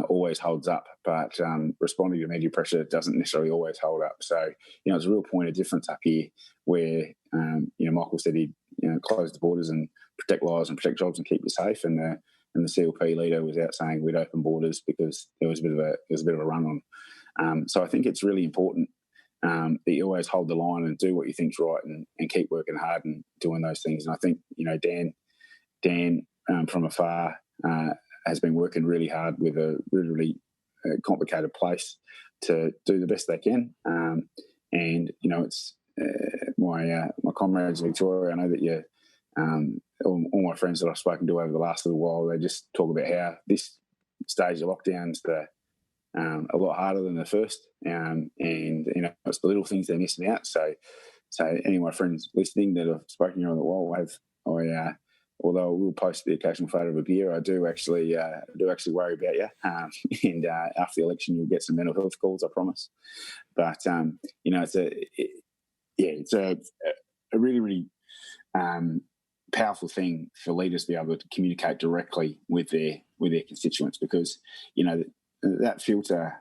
always holds up, but responding to media pressure doesn't necessarily always hold up. So, it's a real point of difference up here where, Michael said he'd close the borders and protect lives and protect jobs and keep you safe, and the CLP leader was out saying we'd open borders because there was a bit of a run on. So I think it's really important that you always hold the line and do what you think's right and keep working hard and doing those things. And I think Dan from afar has been working really hard with a really complicated place to do the best they can. And it's my comrades in Victoria. I know that all my friends that I've spoken to over the last little while, they just talk about how this stage of lockdown's a lot harder than the first, and it's the little things they're missing out. So any of my friends listening that I've spoken to over the while, although I will post the occasional photo of a beer, I do actually worry about you. And after the election, you'll get some mental health calls, I promise. But it's a really, really powerful thing for leaders to be able to communicate directly with their constituents, because that filter,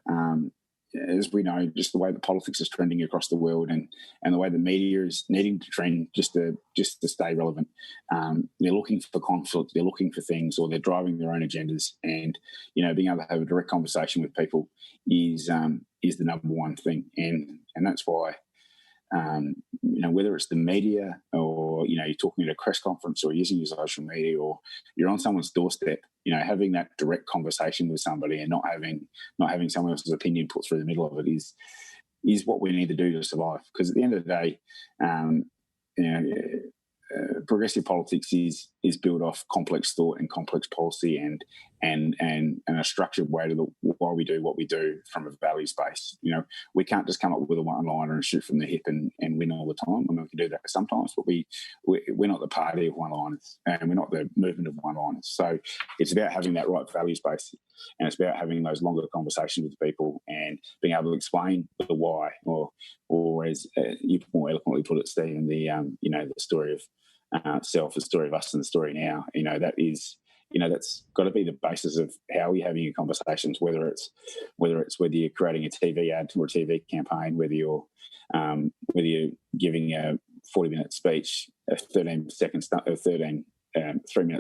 as we know, just the way that politics is trending across the world, and the way the media is needing to trend just to stay relevant. They're looking for conflict, they're looking for things, or they're driving their own agendas. And being able to have a direct conversation with people is the number one thing, and that's why. Whether it's the media or, you're talking at a press conference or using your social media or you're on someone's doorstep, having that direct conversation with somebody and not having someone else's opinion put through the middle of it is what we need to do to survive. Because at the end of the day, progressive politics is built off complex thought and complex policy and a structured way to why we do what we do from a values base. We can't just come up with a one-liner and shoot from the hip and win all the time. I mean, we can do that sometimes, but we're not the party of one-liners, and we're not the movement of one-liners. So it's about having that right values base, and it's about having those longer conversations with people and being able to explain the why, or as you more eloquently put it, Stephen, the story of self, the story of us, and the story now. That's got to be the basis of how we're having your conversations. Whether you're creating a TV ad or a TV campaign, whether you're giving a 40-minute speech, a 3-minute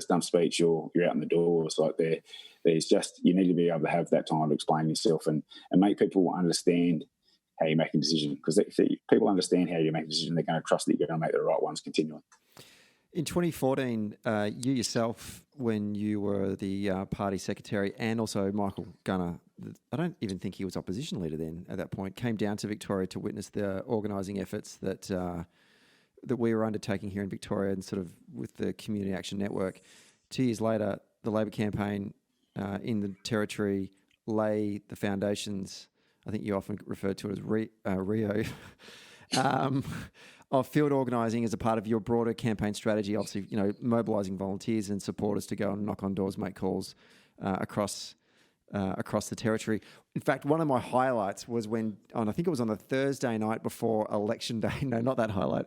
stump speech, or you're out in the door. It's like there's just, you need to be able to have that time to explain yourself and make people understand how you make a decision. Because if people understand how you make a decision, they're going to trust that you're going to make the right ones continually. In 2014, you yourself, when you were the party secretary, and also Michael Gunner, I don't even think he was opposition leader then at that point, came down to Victoria to witness the organising efforts that we were undertaking here in Victoria, and sort of with the Community Action Network. 2 years later, the Labor campaign in the Territory lay the foundations. I think you often refer to it as Rio. of field organising as a part of your broader campaign strategy. Obviously, mobilising volunteers and supporters to go and knock on doors, make calls across the territory. In fact, one of my highlights was when, I think it was on the Thursday night before Election Day. No, not that highlight.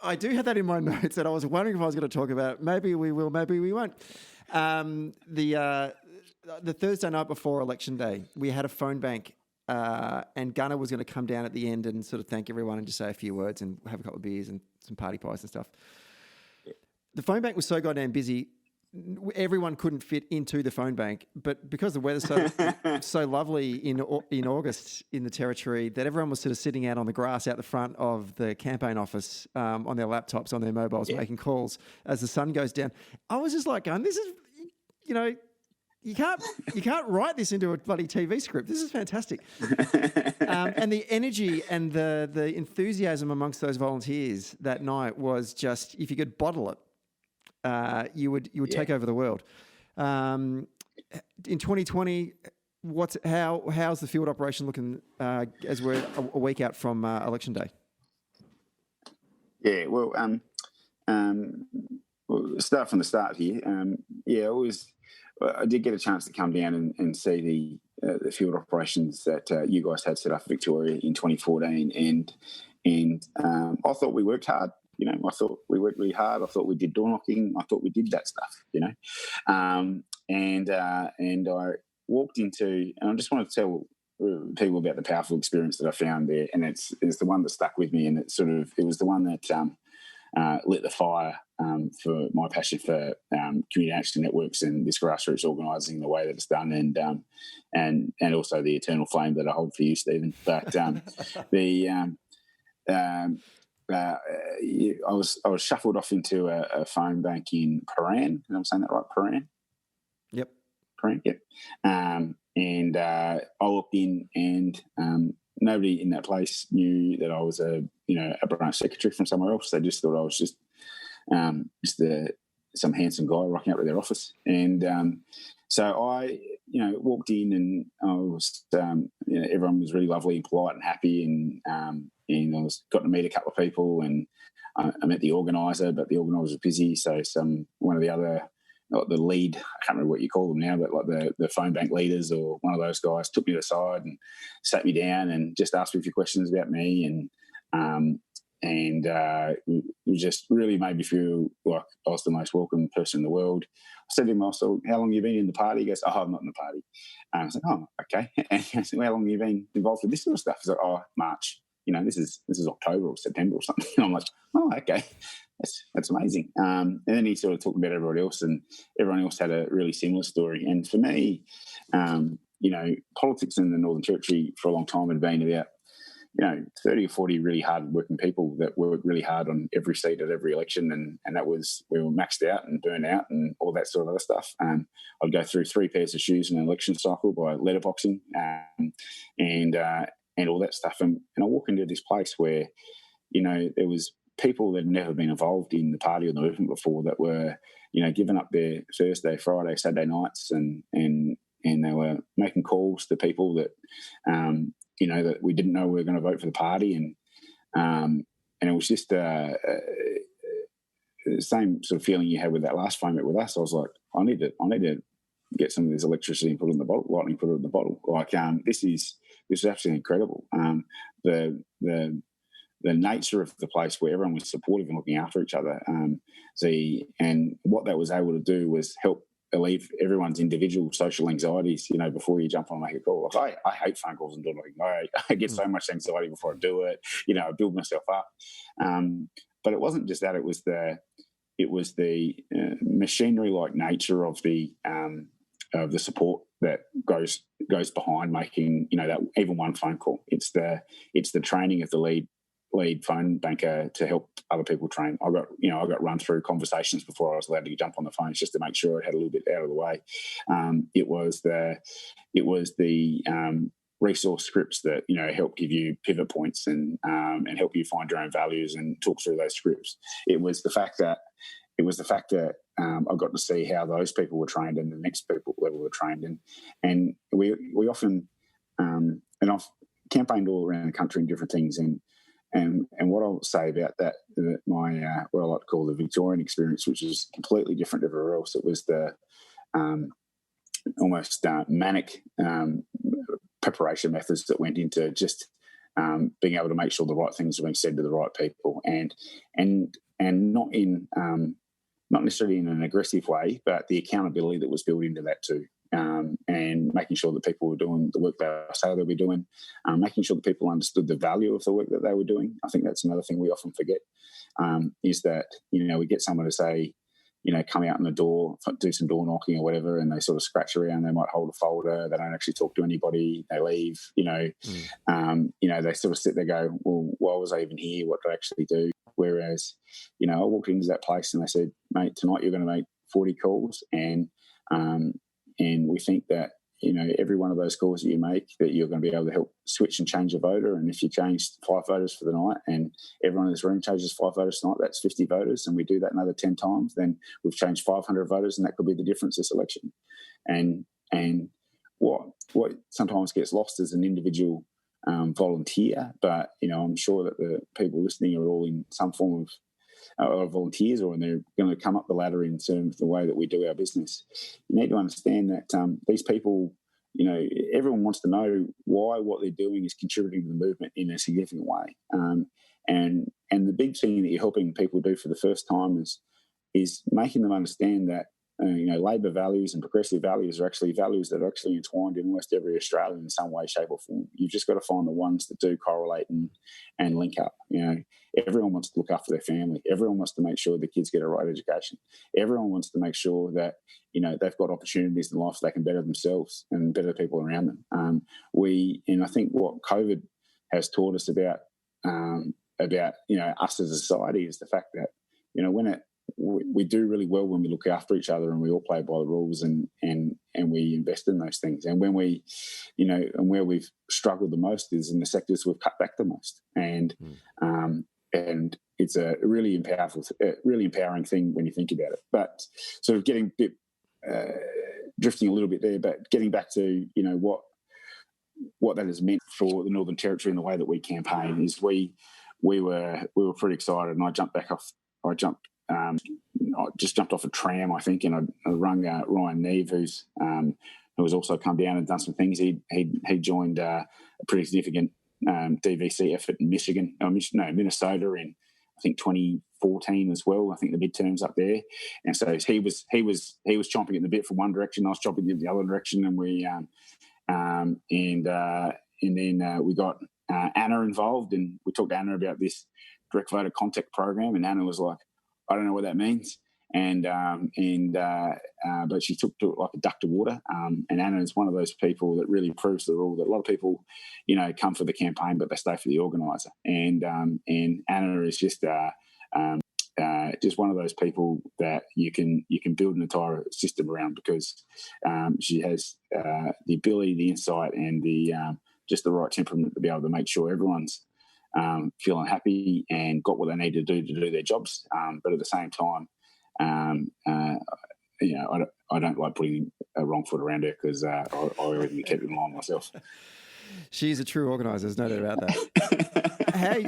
I do have that in my notes, and I was wondering if I was going to talk about it. Maybe we will, maybe we won't. The Thursday night before Election Day, we had a phone bank, and Gunnar was going to come down at the end and sort of thank everyone and just say a few words and have a couple of beers and some party pies and stuff. The phone bank was so goddamn busy, everyone couldn't fit into the phone bank, but because the weather's so lovely in August in the Territory, that everyone was sort of sitting out on the grass out the front of the campaign office on their laptops, on their mobiles, making calls as the sun goes down. I was just like going, this is, you can't write this into a bloody TV script. This is fantastic. And the energy and the enthusiasm amongst those volunteers that night was just, if you could bottle it, you would take over the world. In 2020, how's the field operation looking as we're a week out from Election Day? Yeah, well, we'll start from the start here. I did get a chance to come down and see the field operations that you guys had set up in Victoria in 2014, and I thought we worked hard. I thought we worked really hard. I thought we did door knocking. I thought we did that stuff. And I walked into, and I just want to tell people about the powerful experience that I found there, and it's the one that stuck with me, and it was the one that lit the fire for my passion for community action networks and this grassroots organising the way that it's done, and also the eternal flame that I hold for you, Stephen. But I was shuffled off into a phone bank in Paran. I'm saying that right, Paran? Yep. Paran, yep. And I walked in, and nobody in that place knew that I was a branch secretary from somewhere else. They just thought I was just some handsome guy rocking up to their office. And so I, walked in, and I was, everyone was really lovely and polite and happy, and I got to meet a couple of people, and I met the organiser, but the organiser was busy. So one of the other, like the lead, I can't remember what you call them now, but like the phone bank leaders or one of those guys took me to the side and sat me down and just asked me a few questions about me, and it just really made me feel like I was the most welcome person in the world. I said to him, "So how long have you been in the party?" He goes, "Oh, I'm not in the party." I was like, "Oh, okay." And he goes, "How long have you been involved with this sort of stuff?" He's like, "Oh, March. This is October or September or something." And I'm like, "Oh, okay. That's amazing." And then he sort of talked about everybody else, and everyone else had a really similar story. And for me, politics in the Northern Territory for a long time had been about 30 or 40 really hard-working people that worked really hard on every seat at every election, and that was, we were maxed out and burnt out and all that sort of other stuff. I'd go through 3 pairs of shoes in an election cycle by letterboxing and all that stuff. And I walk into this place where, there was people that had never been involved in the party or the movement before that were, giving up their Thursday, Friday, Saturday nights, and they were making calls to people that, that we didn't know we were going to vote for the party, and it was just the same sort of feeling you had with that last phone with us. I was like, I need to get some of this electricity and put it in the bottle, lightning, put it in the bottle. Like, this is absolutely incredible. The nature of the place where everyone was supportive and looking after each other. And what that was able to do was help alleviate everyone's individual social anxieties, before you jump on and make a call. Like, I hate phone calls and doing like, I get so much anxiety before I do it. I build myself up. But it wasn't just that. It was the machinery-like nature of the support that goes behind making, that even one phone call. It's the training of the lead phone banker to help other people train. I got run through conversations before I was allowed to jump on the phones just to make sure it had a little bit out of the way. It was the resource scripts that help give you pivot points and help you find your own values and talk through those scripts. It was the fact that I got to see how those people were trained and the next people level were trained, and we often campaigned all around the country in different things, and what I'll say about that my what I like to call the Victorian experience, which is completely different to everywhere else. It was the almost manic preparation methods that went into just being able to make sure the right things were being said to the right people, and not in not necessarily in an aggressive way, but the accountability that was built into that too. And making sure that people were doing the work they say they'll be doing, making sure that people understood the value of the work that they were doing. I think that's another thing we often forget, is that, we get someone to say, come out in the door, do some door knocking or whatever, and they sort of scratch around. They might hold a folder. They don't actually talk to anybody. They leave, they sort of sit there, go, well, why was I even here? What did I actually do? Whereas, I walked into that place and they said, mate, tonight you're going to make 40 calls, and we think that, every one of those calls that you make, that you're going to be able to help switch and change a voter. And if you change 5 voters for the night and everyone in this room changes 5 voters tonight, that's 50 voters, and we do that another 10 times, then we've changed 500 voters, and that could be the difference this election. And what sometimes gets lost as an individual volunteer, but, I'm sure that the people listening are all in some form of volunteers, or they're going to come up the ladder in terms of the way that we do our business. You need to understand that these people, everyone wants to know why what they're doing is contributing to the movement in a significant way. And the big thing that you're helping people do for the first time is making them understand that Labor values and progressive values are actually values that are actually entwined in almost every Australian in some way, shape or form. You've just got to find the ones that do correlate and link up. Everyone wants to look after their family. Everyone wants to make sure the kids get a right education. Everyone wants to make sure that, they've got opportunities in life so they can better themselves and better the people around them. And I think what COVID has taught us about us as a society is the fact that, we do really well when we look after each other and we all play by the rules and we invest in those things. And when we, and where we've struggled the most is in the sectors we've cut back the most. And it's a really empowering thing when you think about it. But sort of getting a bit, drifting a little bit there, but getting back to, what that has meant for the Northern Territory and the way that we campaign is we were pretty excited, and I just jumped off a tram, I think, and I rung Ryan Neve, who has also come down and done some things. He joined a pretty significant DVC effort in Minnesota in, I think, 2014 as well. I think the midterms up there, and so he was chomping at the bit from one direction. I was chomping in the other direction, and then we got Anna involved, and we talked to Anna about this direct voter contact program, and Anna was like, I don't know what that means. But she took to it like a duck to water. And Anna is one of those people that really proves the rule that a lot of people, come for the campaign, but they stay for the organiser. And Anna is just one of those people that you can build an entire system around, because she has the ability, the insight, and the just the right temperament to be able to make sure everyone's feeling happy and got what they need to do their jobs. But at the same time, I don't like putting a wrong foot around her, because I already kept it in line myself. She's a true organiser, there's no doubt about that. How are you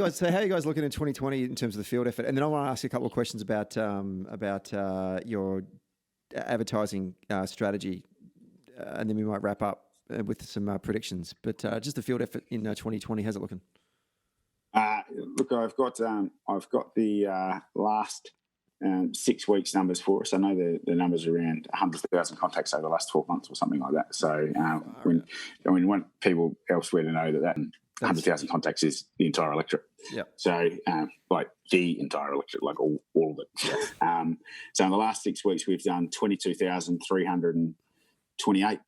guys looking in 2020 in terms of the field effort? And then I want to ask you a couple of questions about your advertising strategy, and then we might wrap up with some predictions. But just the field effort in 2020, how's it looking? Look, I've got the last 6 weeks numbers for us. I know the numbers are around 100,000 contacts over the last 12 months or something like that. So we want people elsewhere to know that 100,000 contacts is the entire electorate. Yeah. So like the entire electorate, like all of it. Yeah. So in the last 6 weeks, we've done 22,328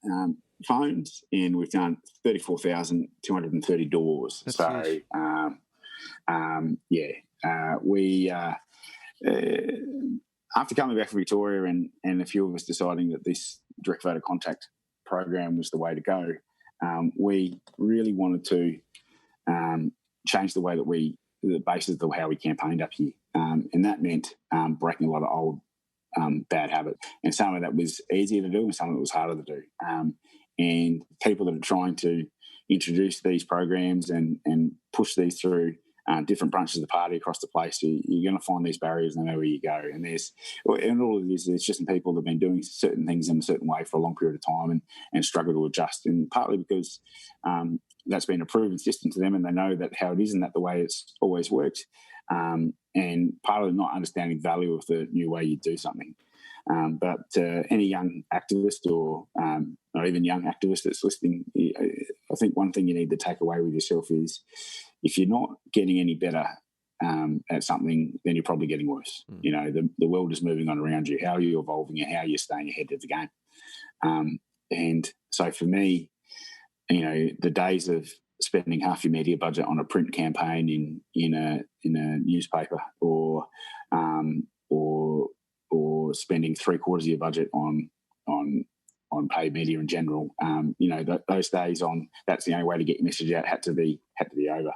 phones, and we've done 34,230 doors. That's so huge. We after coming back from Victoria and a few of us deciding that this direct voter contact program was the way to go, we really wanted to change the way that the basis of how we campaigned up here, and that meant breaking a lot of old bad habits. And some of that was easier to do, and some of it was harder to do. And people that are trying to introduce these programs and push these through different branches of the party across the place, you're going to find these barriers no matter where you go. And all of this, there's just some people that have been doing certain things in a certain way for a long period of time and struggle to adjust. And partly because that's been a proven system to them, and they know that how it is and that the way it's always worked. And partly not understanding the value of the new way you do something. But any young activist or not even young activist that's listening, I think one thing you need to take away with yourself is if you're not getting any better at something, then you're probably getting worse. The world is moving on around you. How are you evolving and how are you staying ahead of the game? And so for me, the days of spending half your media budget on a print campaign in a newspaper or spending 3/4 of your budget on paid media in general, those days that's the only way to get your message out had to be over.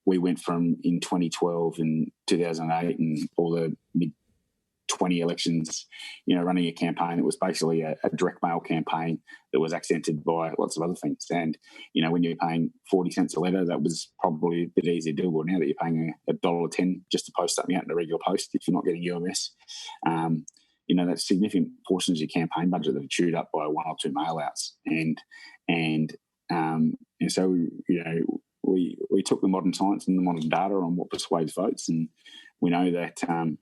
We went from in 2012 and 2008 and all the mid-20 elections, running a campaign that was basically a direct mail campaign that was accented by lots of other things. And, when you're paying 40 cents a letter, that was probably a bit easier to do. But now that you're paying $1.10 just to post something out in a regular post, if you're not getting UMS, that's significant portions of your campaign budget that are chewed up by one or two mail outs. And so, we took the modern science and the modern data on what persuades votes, and we know that an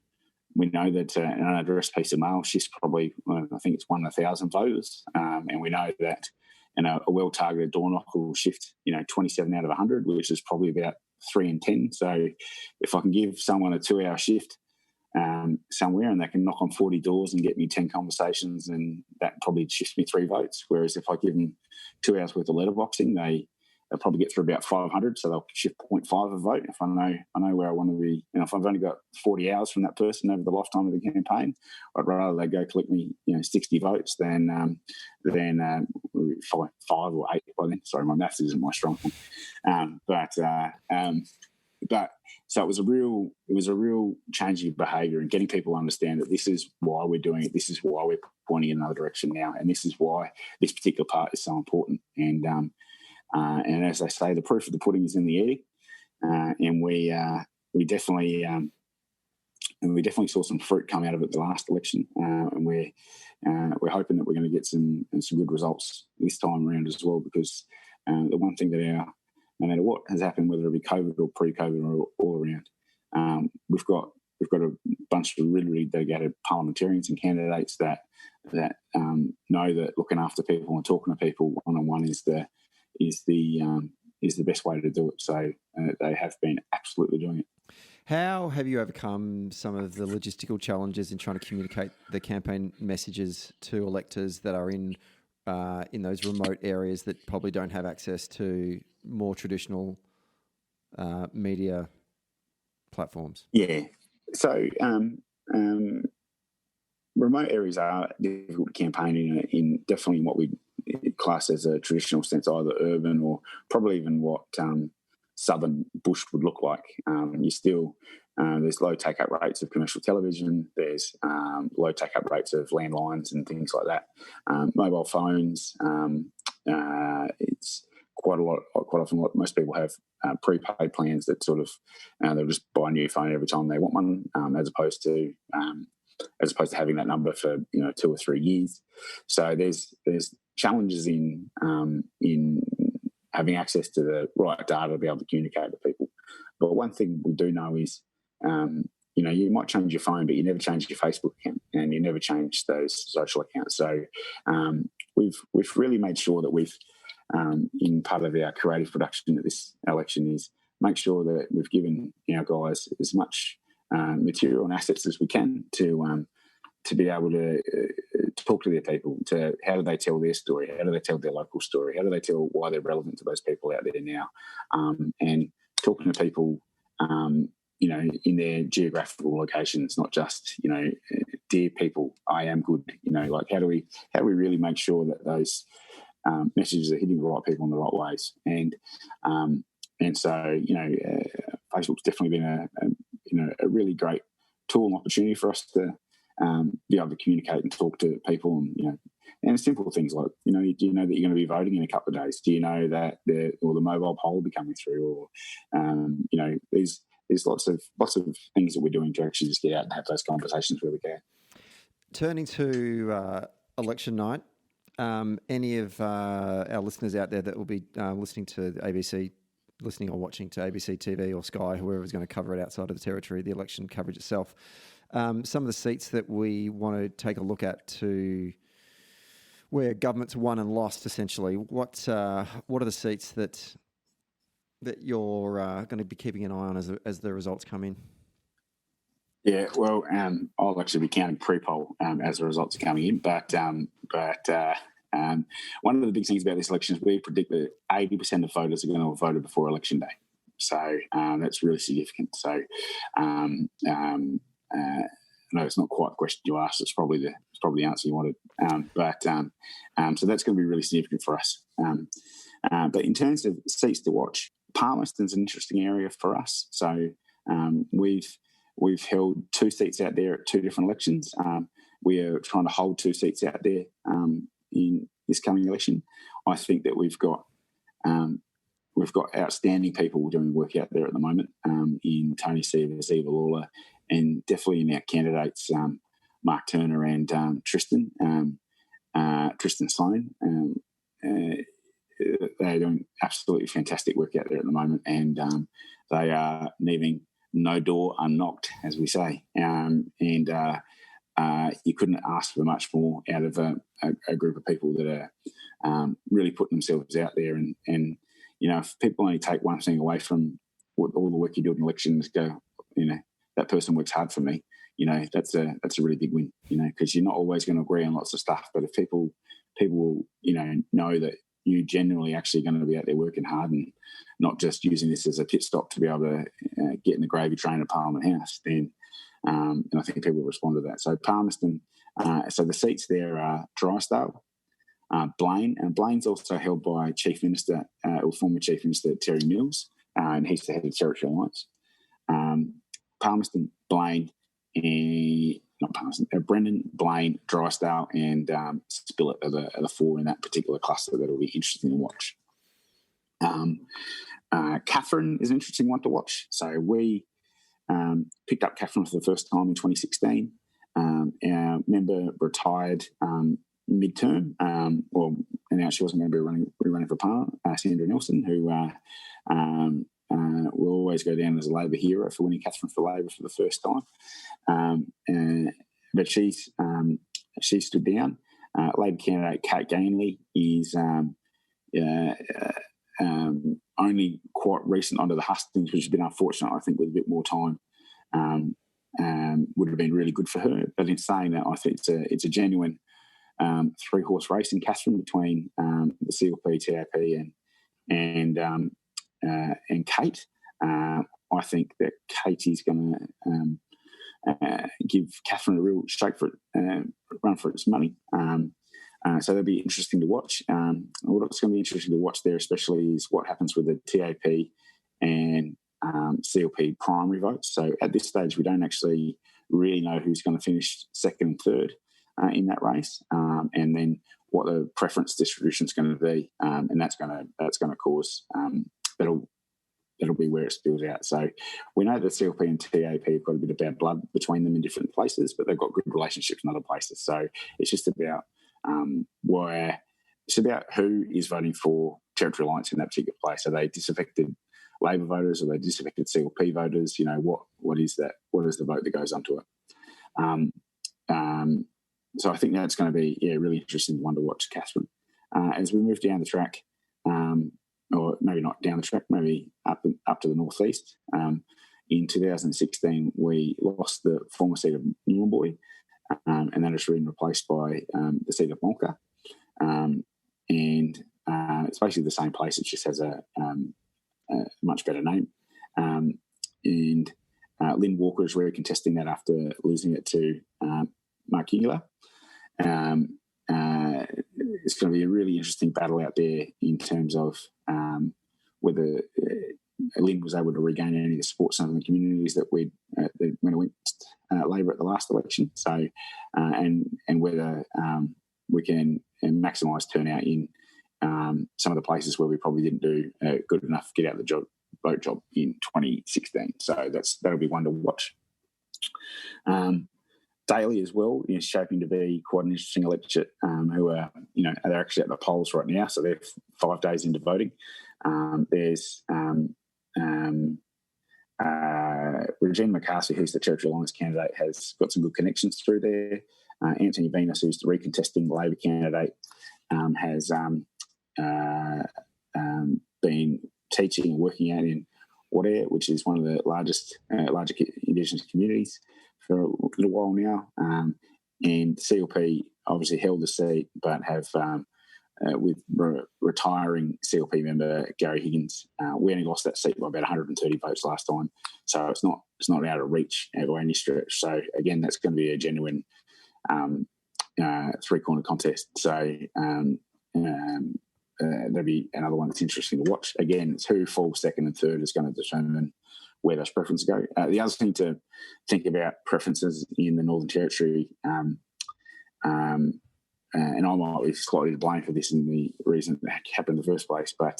unaddressed piece of mail shifts probably, I think it's 1 in 1,000 voters, and we know that a well-targeted door knocker will shift 27 out of 100, which is probably about 3 in 10. So if I can give someone a 2-hour shift somewhere and they can knock on 40 doors and get me 10 conversations, and that probably shifts me 3 votes. Whereas if I give them 2 hours worth of letterboxing, they'll probably get through about 500, so they'll shift 0.5 a vote. If I know where I want to be, if I've only got 40 hours from that person over the lifetime of the campaign, I'd rather they go collect me 60 votes than 5 or 8 by then. Sorry, my maths isn't my strong point. But so it was a real change in behaviour and getting people to understand that this is why we're doing it, this is why we're pointing in another direction now, and this is why this particular part is so important. And as they say, the proof of the pudding is in the eating, and we definitely saw some fruit come out of it the last election, and we're hoping that we're going to get some good results this time around as well. Because the one thing that no matter what has happened, whether it be COVID or pre-COVID or all around, we've got a bunch of really dedicated parliamentarians and candidates that know that looking after people and talking to people one-on-one is the best way to do it. So they have been absolutely doing it. How have you overcome some of the logistical challenges in trying to communicate the campaign messages to electors that are in those remote areas that probably don't have access to more traditional media platforms? Yeah. So remote areas are difficult to campaign in definitely in what we class as a traditional sense, either urban or probably even what southern bush would look like. You still there's low take-up rates of commercial television. There's low take-up rates of landlines and things like that. Mobile phones. It's quite often most people have prepaid plans that sort of they'll just buy a new phone every time they want one, as opposed to having that number for 2 or 3 years. So there's challenges in having access to the right data to be able to communicate with people. But one thing we do know is, you might change your phone, but you never change your Facebook account, and you never change those social accounts. So we've really made sure that we've, in part of our creative production at this election, is make sure that we've given our guys as much material and assets as we can to be able to talk to their people, to how do they tell their story, how do they tell their local story, how do they tell why they're relevant to those people out there now, and talking to people, in their geographical locations, not just, dear people, I am good, like how do we really make sure that those messages are hitting the right people in the right ways, and so Facebook's definitely been a really great tool and opportunity for us to be able to communicate and talk to people, and And simple things like, do you know that you're going to be voting in a couple of days? Do you know that the mobile poll will be coming through? Or, there's lots of things that we're doing to actually just get out and have those conversations where we can. Turning to election night, any of our listeners out there that will be listening to ABC, listening or watching to ABC TV or Sky, whoever is going to cover it outside of the Territory, the election coverage itself, some of the seats that we want to take a look at to where government's won and lost, essentially. What are the seats that you're going to be keeping an eye on as the results come in? Yeah, well, I'll actually be counting pre-poll as the results are coming in. But one of the big things about this election is we predict that 80% of voters are going to have voted before election day. So that's really significant. So no, it's not quite the question you asked. It's probably the answer you wanted. So that's going to be really significant for us. But in terms of seats to watch, Palmerston's an interesting area for us. So we've held 2 seats out there at 2 different elections. We are trying to hold 2 seats out there in this coming election. I think that we've got outstanding people doing work out there at the moment in Tony Seavers, Eva Lawler, and definitely in our candidates, Mark Turner and Tristan Sloan. They're doing absolutely fantastic work out there at the moment, and they are leaving no door unknocked, as we say. You couldn't ask for much more out of a group of people that are really putting themselves out there. And if people only take one thing away from all the work you do in elections, go, that person works hard for me. That's a really big win. Because you're not always going to agree on lots of stuff, but if people know that you genuinely actually going to be out there working hard and not just using this as a pit stop to be able to get in the gravy train at Parliament House, then and I think people respond to that. So Palmerston, so the seats there are Drysdale, Blaine, and Blaine's also held by Chief Minister or former Chief Minister Terry Mills, and he's the head of Territory Alliance. Palmerston, Blaine, Brendan, Blaine, Drysdale, and Spillett are the 4 in that particular cluster that will be interesting to watch. Catherine is an interesting one to watch. So we picked up Catherine for the first time in 2016. Our member retired midterm, and now she wasn't going to be running for Parliament, Sandra Nelson, who will always go down as a Labor hero for winning Catherine for Labor for the first time. But she stood down. Labor candidate Kate Gainley is only quite recent onto the hustings, which has been unfortunate. I think with a bit more time would have been really good for her. But in saying that, I think it's a genuine 3-horse race in Catherine between the CLP, TAP, and Kate. I think that Kate is going to give Catherine a real run for its money. So that'll be interesting to watch. What's going to be interesting to watch there especially is what happens with the TAP and CLP primary votes. So at this stage, we don't actually really know who's going to finish second and third in that race, and then what the preference distribution is going to be, and that's going to cause that'll be where it spills out. So we know that CLP and TAP have got a bit of bad blood between them in different places, but they've got good relationships in other places. So it's just about who is voting for Territory Alliance in that particular place. Are they disaffected Labor voters? Are they disaffected CLP voters? What is that? What is the vote that goes onto it? So I think that's going to be a really interesting one to watch, Catherine. As we move down the track, or maybe not down the track, maybe up to the northeast. In 2016, we lost the former seat of Nhulunbuy, and that has been replaced by the seat of Malka. And it's basically the same place, it just has a much better name. And Lynn Walker is recontesting that after losing it to Mark Ungula. It's going to be a really interesting battle out there in terms of whether Lynn was able to regain any of the support from the communities that went against Labor at the last election. So, and whether we can maximise turnout in some of the places where we probably didn't do good enough get out the vote job in 2016. So that'll be one to watch. Daily as well is shaping to be quite an interesting electorate who are, they're actually at the polls right now, so they're 5 days into voting. There's Regina McCarthy, who's the Territorial Alliance candidate, has got some good connections through there. Anthony Venus, who's the recontesting Labor candidate, has been teaching and working out in Wadair, which is one of the larger Indigenous communities for a little while now. And CLP obviously held the seat, but have, with retiring CLP member Gary Higgins, we only lost that seat by about 130 votes last time. So it's not out of reach by any stretch. So again, that's going to be a genuine three-corner contest. So that'll be another one that's interesting to watch. Again, who falls second and third is going to determine where those preferences go. The other thing to think about preferences in the Northern Territory, and I might be slightly to blame for this in the reason that happened in the first place, but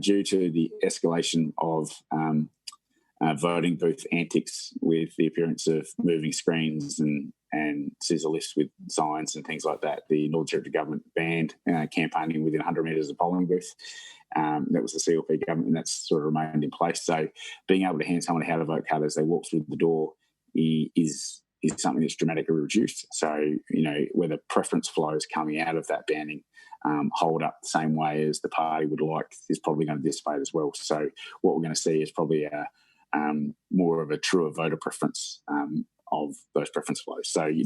due to the escalation of voting booth antics with the appearance of moving screens and scissor lifts with signs and things like that, the Northern Territory government banned campaigning within 100 metres of the polling booth. That was the CLP government, and that's sort of remained in place. So being able to hand someone a how to vote card as they walk through the door is something that's dramatically reduced. So, whether preference flows coming out of that banning hold up the same way as the party would like is probably going to dissipate as well. So what we're going to see is probably more of a truer voter preference of those preference flows. So you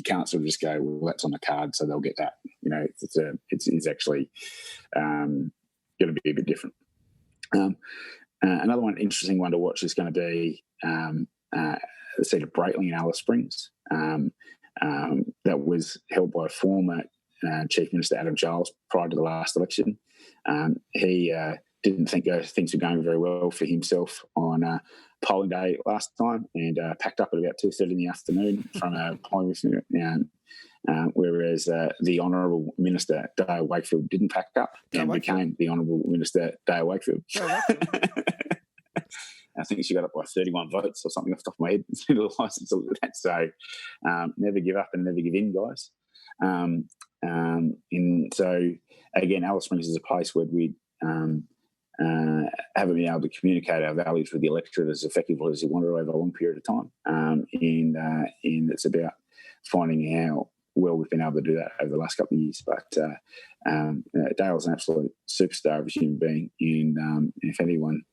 can't sort of just go, well, that's on the card, so they'll get that. It's actually going to be a bit different. Another one, interesting one to watch is going to be the seat of Braitling in Alice Springs. That was held by former Chief Minister Adam Giles prior to the last election. He didn't think things were going very well for himself on polling day last time, and packed up at about 2:30 in the afternoon from a polling booth. Whereas the Honourable Minister Dale Wakefield didn't pack up and became the Honourable Minister Dale Wakefield. I think she got up by 31 votes or something off the top of my head. So never give up and never give in, guys. And so, again, Alice Springs is a place where we haven't been able to communicate our values with the electorate as effectively as we wanted over a long period of time. And it's about finding how well we've been able to do that over the last couple of years. But Dale's an absolute superstar of a human being, and if anyone,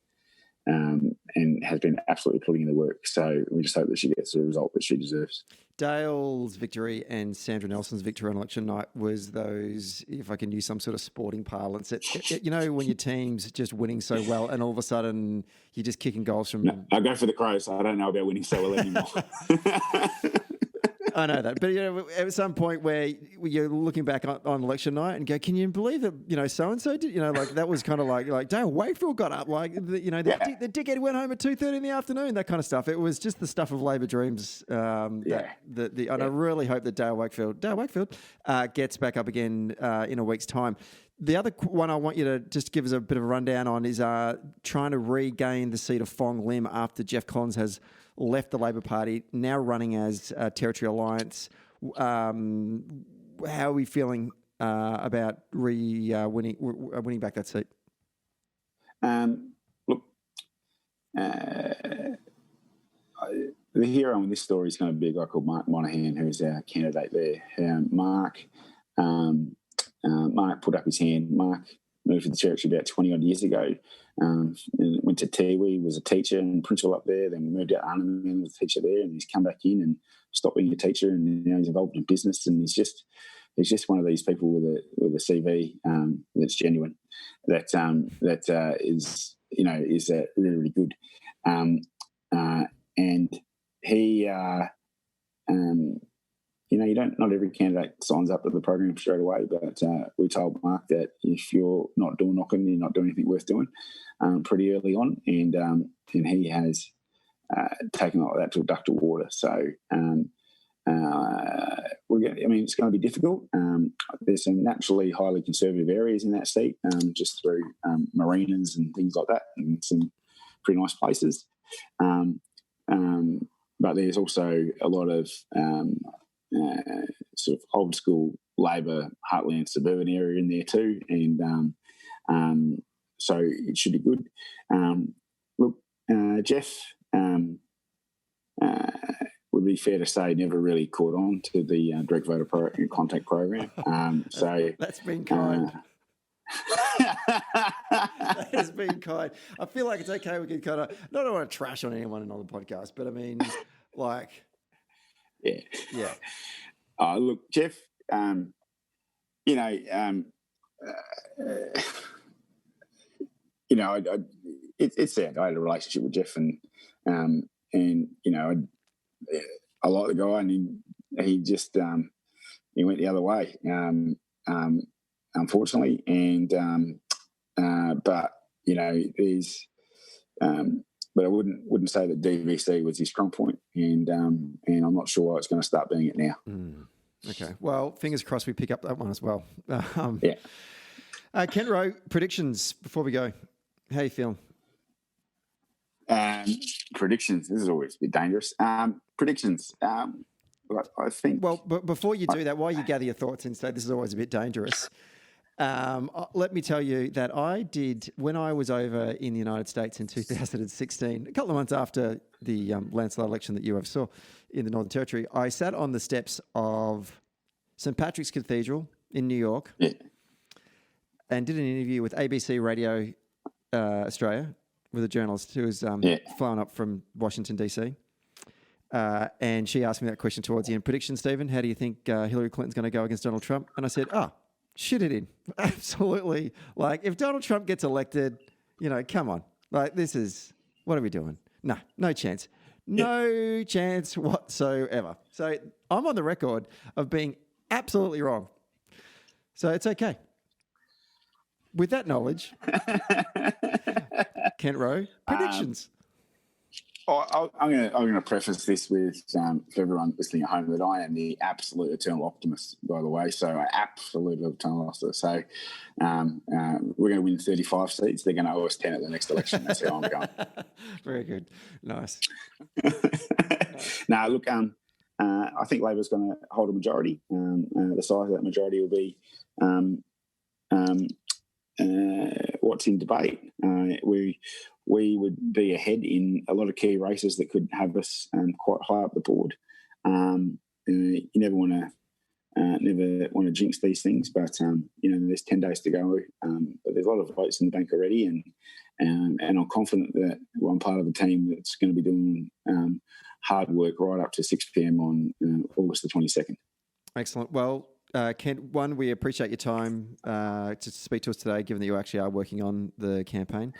and has been absolutely putting in the work. So we just hope that she gets the result that she deserves. Dale's victory and Sandra Nelson's victory on election night was those, if I can use some sort of sporting parlance, when your team's just winning so well and all of a sudden you're just kicking goals from... No, I go for the Crows. I don't know about winning so well anymore. I know that, but at some point where you're looking back on election night and go, can you believe that so and so did? That was kind of like Dale Wakefield got up, the dickhead went home at 2:30 in the afternoon, that kind of stuff. It was just the stuff of Labor dreams. And I really hope that Dale Wakefield gets back up again in a week's time. The other one I want you to just give us a bit of a rundown on is trying to regain the seat of Fong Lim after Jeff Collins has left the Labor Party, now running as Territorial Alliance. How are we feeling about winning back that seat? Look, the hero in this story is going to be a guy called Mark Monaghan, who's our candidate there. Mark put up his hand. Mark moved to the Territory about 20-odd years ago. Went to Tiwi, was a teacher and principal up there, then moved out to Arnhem, was a teacher there, and he's come back in and stopped being a teacher, and he's involved in business, and he's just one of these people with a CV that's genuine, that is really, really good. And he not every candidate signs up to the program straight away, but we told Mark that if you're not doing knocking, you're not doing anything worth doing pretty early on, and he has taken all that to a duck to water. So it's going to be difficult. There's some naturally highly conservative areas in that seat, just through marinas and things like that, and some pretty nice places. But there's also a lot of sort of old school Labor heartland suburban area in there too, and so it should be good. Jeff would be fair to say never really caught on to the direct voter contact program. So that's been kind. That has been kind. I feel like it's okay. We can kind of, not I want to trash on anyone on the podcast, but I mean, like, yeah. Look, Jeff, it's sad. I had a relationship with Jeff, and I like the guy, and he just he went the other way, unfortunately, and but there's but I wouldn't say that DVC was his strong point, and I'm not sure it's going to start being it now. Okay, well, fingers crossed we pick up that one as well. Yeah. Kent Rowe, predictions before we go. How you feeling? Predictions. This is always a bit dangerous. Predictions. I think. Well, but before you do that, while you gather your thoughts and say this is always a bit dangerous, let me tell you that I did, when I was over in the United States in 2016, a couple of months after the landslide election that you saw in the Northern Territory, I sat on the steps of St. Patrick's Cathedral in New York and did an interview with ABC Radio Australia with a journalist who was flown up from Washington, D.C. And she asked me that question towards the end. Prediction, Stephen, how do you think Hillary Clinton's going to go against Donald Trump? And I said, shit it in. Absolutely. Like, if Donald Trump gets elected, come on. Like, what are we doing? No chance. No chance whatsoever. So I'm on the record of being absolutely wrong. So it's okay. With that knowledge, Kent Rowe, predictions. I'm going to preface this with for everyone listening at home that I am the absolute eternal optimist, by the way. So I absolute eternal optimist. So we're going to win 35 seats. They're going to owe us 10 at the next election. That's how I'm going. Very good. Nice. Now, look, I think Labor's going to hold a majority. The size of that majority will be what's in debate. We would be ahead in a lot of key races that could have us quite high up the board. You never want to jinx these things, but there's 10 days to go. But there's a lot of votes in the bank already, and I'm confident that I'm part of the team that's going to be doing hard work right up to 6 p.m. on August the 22nd. Excellent. Well, Kent, one, we appreciate your time to speak to us today, given that you actually are working on the campaign.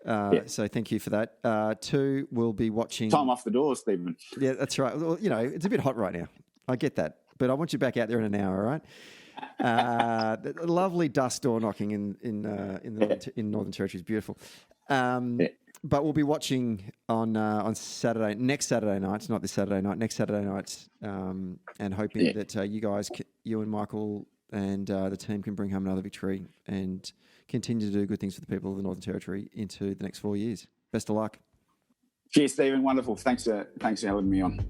So thank you for that. Two, we'll be watching... Time off the door, Stephen. Yeah, that's right. Well, it's a bit hot right now. I get that. But I want you back out there in an hour, all right? Lovely dust door knocking in Northern Territory is beautiful. But we'll be watching on next Saturday night, not this Saturday night, next Saturday night, and hoping that you and Michael and the team can bring home another victory and continue to do good things for the people of the Northern Territory into the next 4 years. Best of luck. Cheers, Stephen. Wonderful. Thanks for having me on.